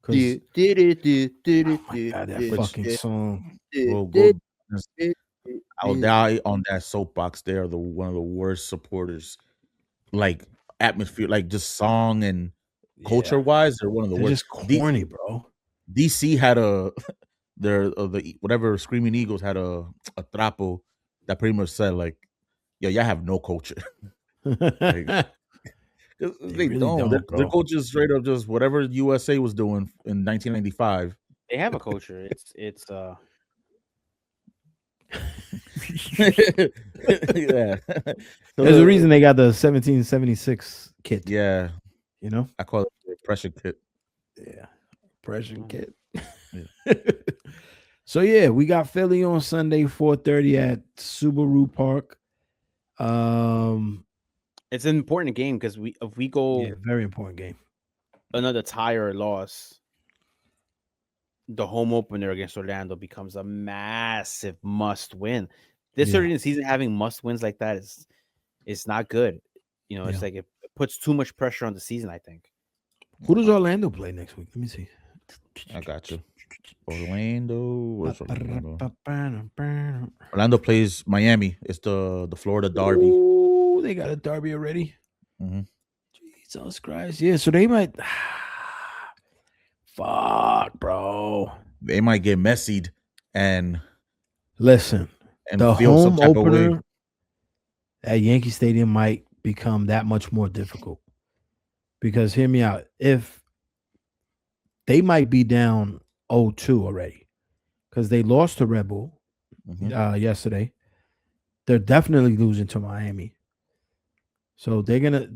Oh my God, that fucking song. I'll die on that soapbox. They're one of the worst supporters. Like atmosphere, like just song and culture wise, they're one of the worst. Just corny, bro. DC had the whatever Screaming Eagles had a trapo that pretty much said like, "Yo, y'all have no culture." Like, they really don't. Their culture is straight up just whatever USA was doing in 1995. They have a culture. It's yeah. There's a reason they got the 1776 kit. Yeah, I call it the oppression kit. Yeah, oppression kit. Yeah. So yeah, we got Philly on Sunday, 4:30 at Subaru Park. It's an important game because if we go very important game, another tie or loss, the home opener against Orlando becomes a massive must win. This early in the season, having must wins like that is not good. It's like it puts too much pressure on the season, I think. Who does Orlando play next week? Let me see. I got you. Orlando plays Miami. It's the Florida Derby. Ooh, they got a derby already. Mm-hmm. Jesus Christ. Yeah, so they might fuck, bro. They might get messied and listen. And the home opener at Yankee Stadium might become that much more difficult. Because hear me out. If they might be down 0-2 already because they lost to Red Bull yesterday. They're definitely losing to Miami, so they're gonna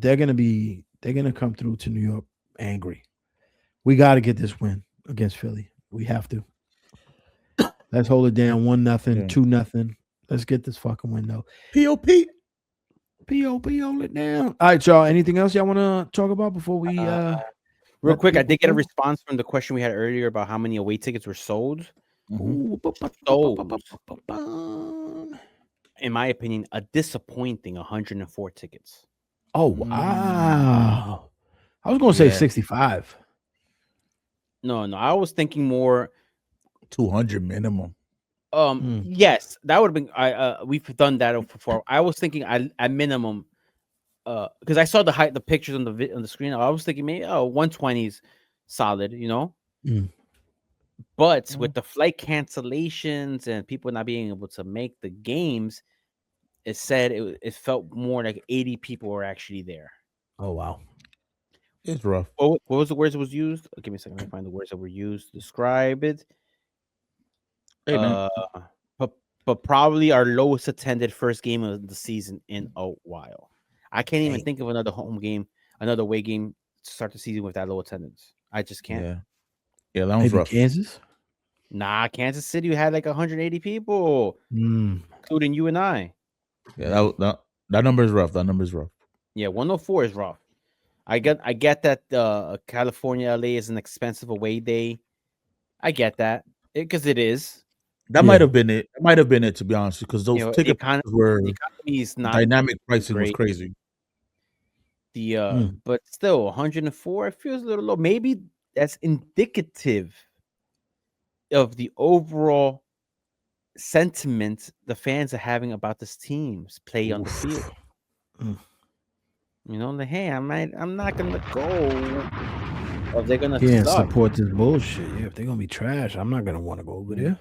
come through to New York angry. We got to get this win against Philly. We have to. Let's hold it down 1-0, 2-0. Let's get this fucking win though. POP, hold it down. All right, y'all. Anything else y'all want to talk about before we? Real quick, I did get a response from the question we had earlier about how many away tickets were sold. In my opinion, a disappointing 104 tickets. Oh, wow. I was going to say 65. No, I was thinking more 200 minimum. Yes, that would have been. We've done that before. I was thinking at minimum. Because I saw the pictures on the screen, I was thinking maybe 120s solid, Mm. But with the flight cancellations and people not being able to make the games, it said it felt more like 80 people were actually there. Oh wow, It's rough. What was the words that was used? Give me a second. Let me find the words that were used to describe it. Hey man, But probably our lowest attended first game of the season in a while. I can't even think of another home game, another away game to start the season with that low attendance. I just can't. Yeah, that was maybe rough. Kansas. Nah, Kansas City had like 180 people, including you and I. Yeah, that number is rough. That number is rough. Yeah, 104 is rough. I get that California, LA is an expensive away day. I get that because it is. That might have been it. That might have been it, to be honest, because those ticket prices were the economy is not dynamic pricing great. was crazy. But still 104 it feels a little low. Maybe that's indicative of the overall sentiment the fans are having about this team's play on the field. Like, hey, I'm not gonna go. Or they're gonna support this bullshit. Yeah, if they're gonna be trash, I'm not gonna want to go over there.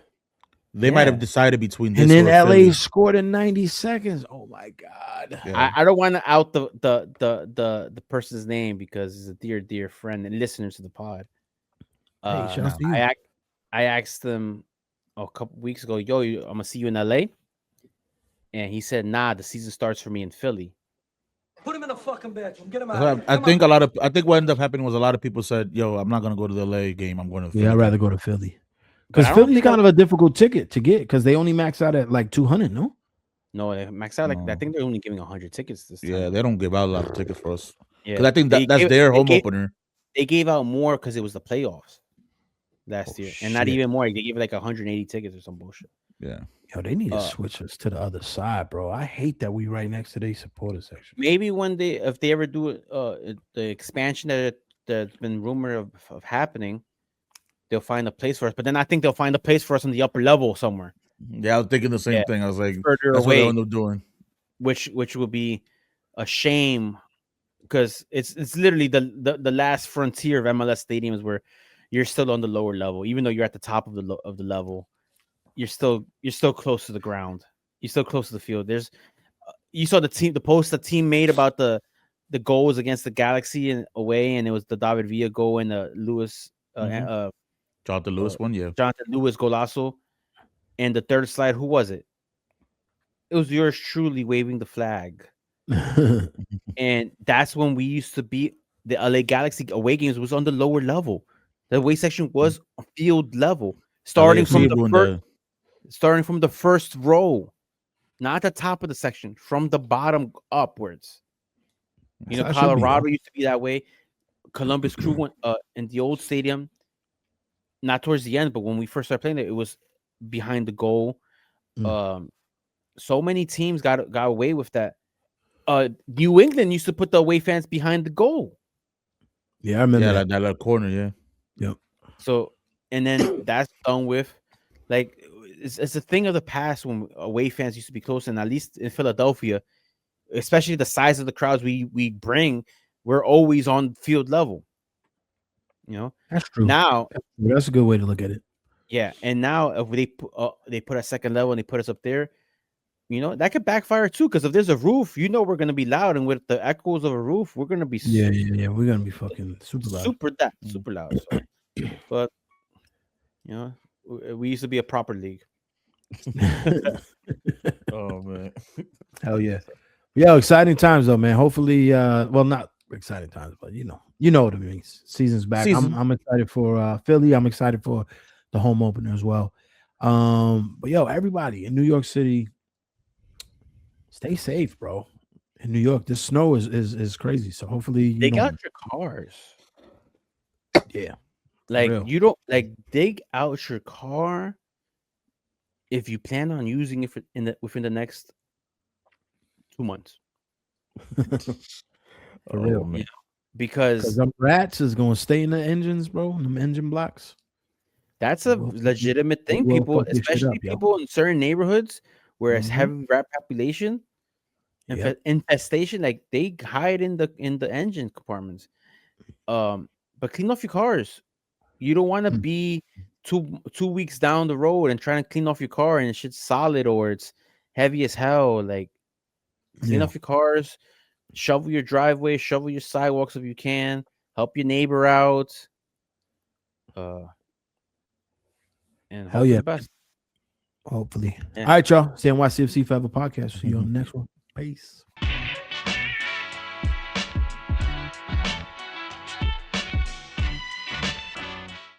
They might have decided between this and then LA Philly. scored in 90 seconds. Oh my god! Yeah. I don't want to out the person's name because he's a dear friend and listener to the pod. Hey, shout out to you. I asked him a couple weeks ago, yo, I'm gonna see you in LA, and he said, nah, the season starts for me in Philly. Put him in a fucking bedroom. Get him out. I think what ended up happening was a lot of people said, yo, I'm not gonna go to the LA game. I'm going to Philly. Yeah, I'd rather go to Philly. Because Philly's kind of a difficult ticket to get because they only max out at like 200, no? No, they max out I think they're only giving 100 tickets this time. Yeah, they don't give out a lot of tickets for us. Yeah, because I think that's their home opener. They gave out more because it was the playoffs last year, and not even more. They gave like 180 tickets or some bullshit. Yeah, yo, they need to switch us to the other side, bro. I hate that we right next to the supporter section. Maybe one day, if they ever do the expansion that's been rumored of happening, they'll find a place for us. But then I think they'll find a place for us on the upper level somewhere. Yeah, I was thinking the same thing. I was like, further that's away, what they'll end up doing. Which would be a shame because it's literally the last frontier of MLS stadiums where you're still on the lower level, even though you're at the top of the level. You're still close to the ground. You're still close to the field. You saw the post the team made about the goals against the Galaxy and away, and it was the David Villa goal and the Lewis Jonathan Lewis one, yeah. Jonathan Lewis golazo. And the third slide, who was it? It was yours truly waving the flag. And that's when we used to be the LA Galaxy away games was on the lower level. The away section was field level, starting from the first row, not the top of the section, from the bottom upwards. Colorado used to be that way. Columbus Crew went in the old stadium, not towards the end, but when we first started playing it was behind the goal. So many teams got away with that. New England used to put the away fans behind the goal. Yeah, I remember that little corner. Yeah. Yep. So, and then that's done with. Like, it's a thing of the past when away fans used to be close, and at least in Philadelphia, especially the size of the crowds we bring, we're always on field level. That's true. Now that's a good way to look at it. Yeah, and now if they put a second level and they put us up there, that could backfire too. Because if there's a roof, we're gonna be loud, and with the echoes of a roof, we're gonna be we're gonna be fucking super loud, super loud. So. But we used to be a proper league. Oh man, hell yeah, exciting times though, man. Hopefully, well, not exciting times, but you know what it means. Season's back. I'm excited for Philly. I'm excited for the home opener as well. But everybody in New York City, stay safe, bro. In New York, this snow is crazy. So hopefully dig out your cars. Yeah. Like you don't dig out your car if you plan on using it within the next 2 months. For real, man. Because them rats is gonna stay in the engines, bro. Them engine blocks. That's a legitimate thing. People, especially people in certain neighborhoods where it's heavy rat population, infestation, like they hide in the engine compartments. but clean off your cars. You don't want to be 2 weeks down the road and trying to clean off your car and shit's solid or it's heavy as hell. Like, clean off your cars, shovel your driveway, shovel your sidewalks if you can, help your neighbor out. And hell yeah, the best. Hopefully. Yeah. All right, y'all. NYCFC Forever Podcast. See you on the next one. Peace.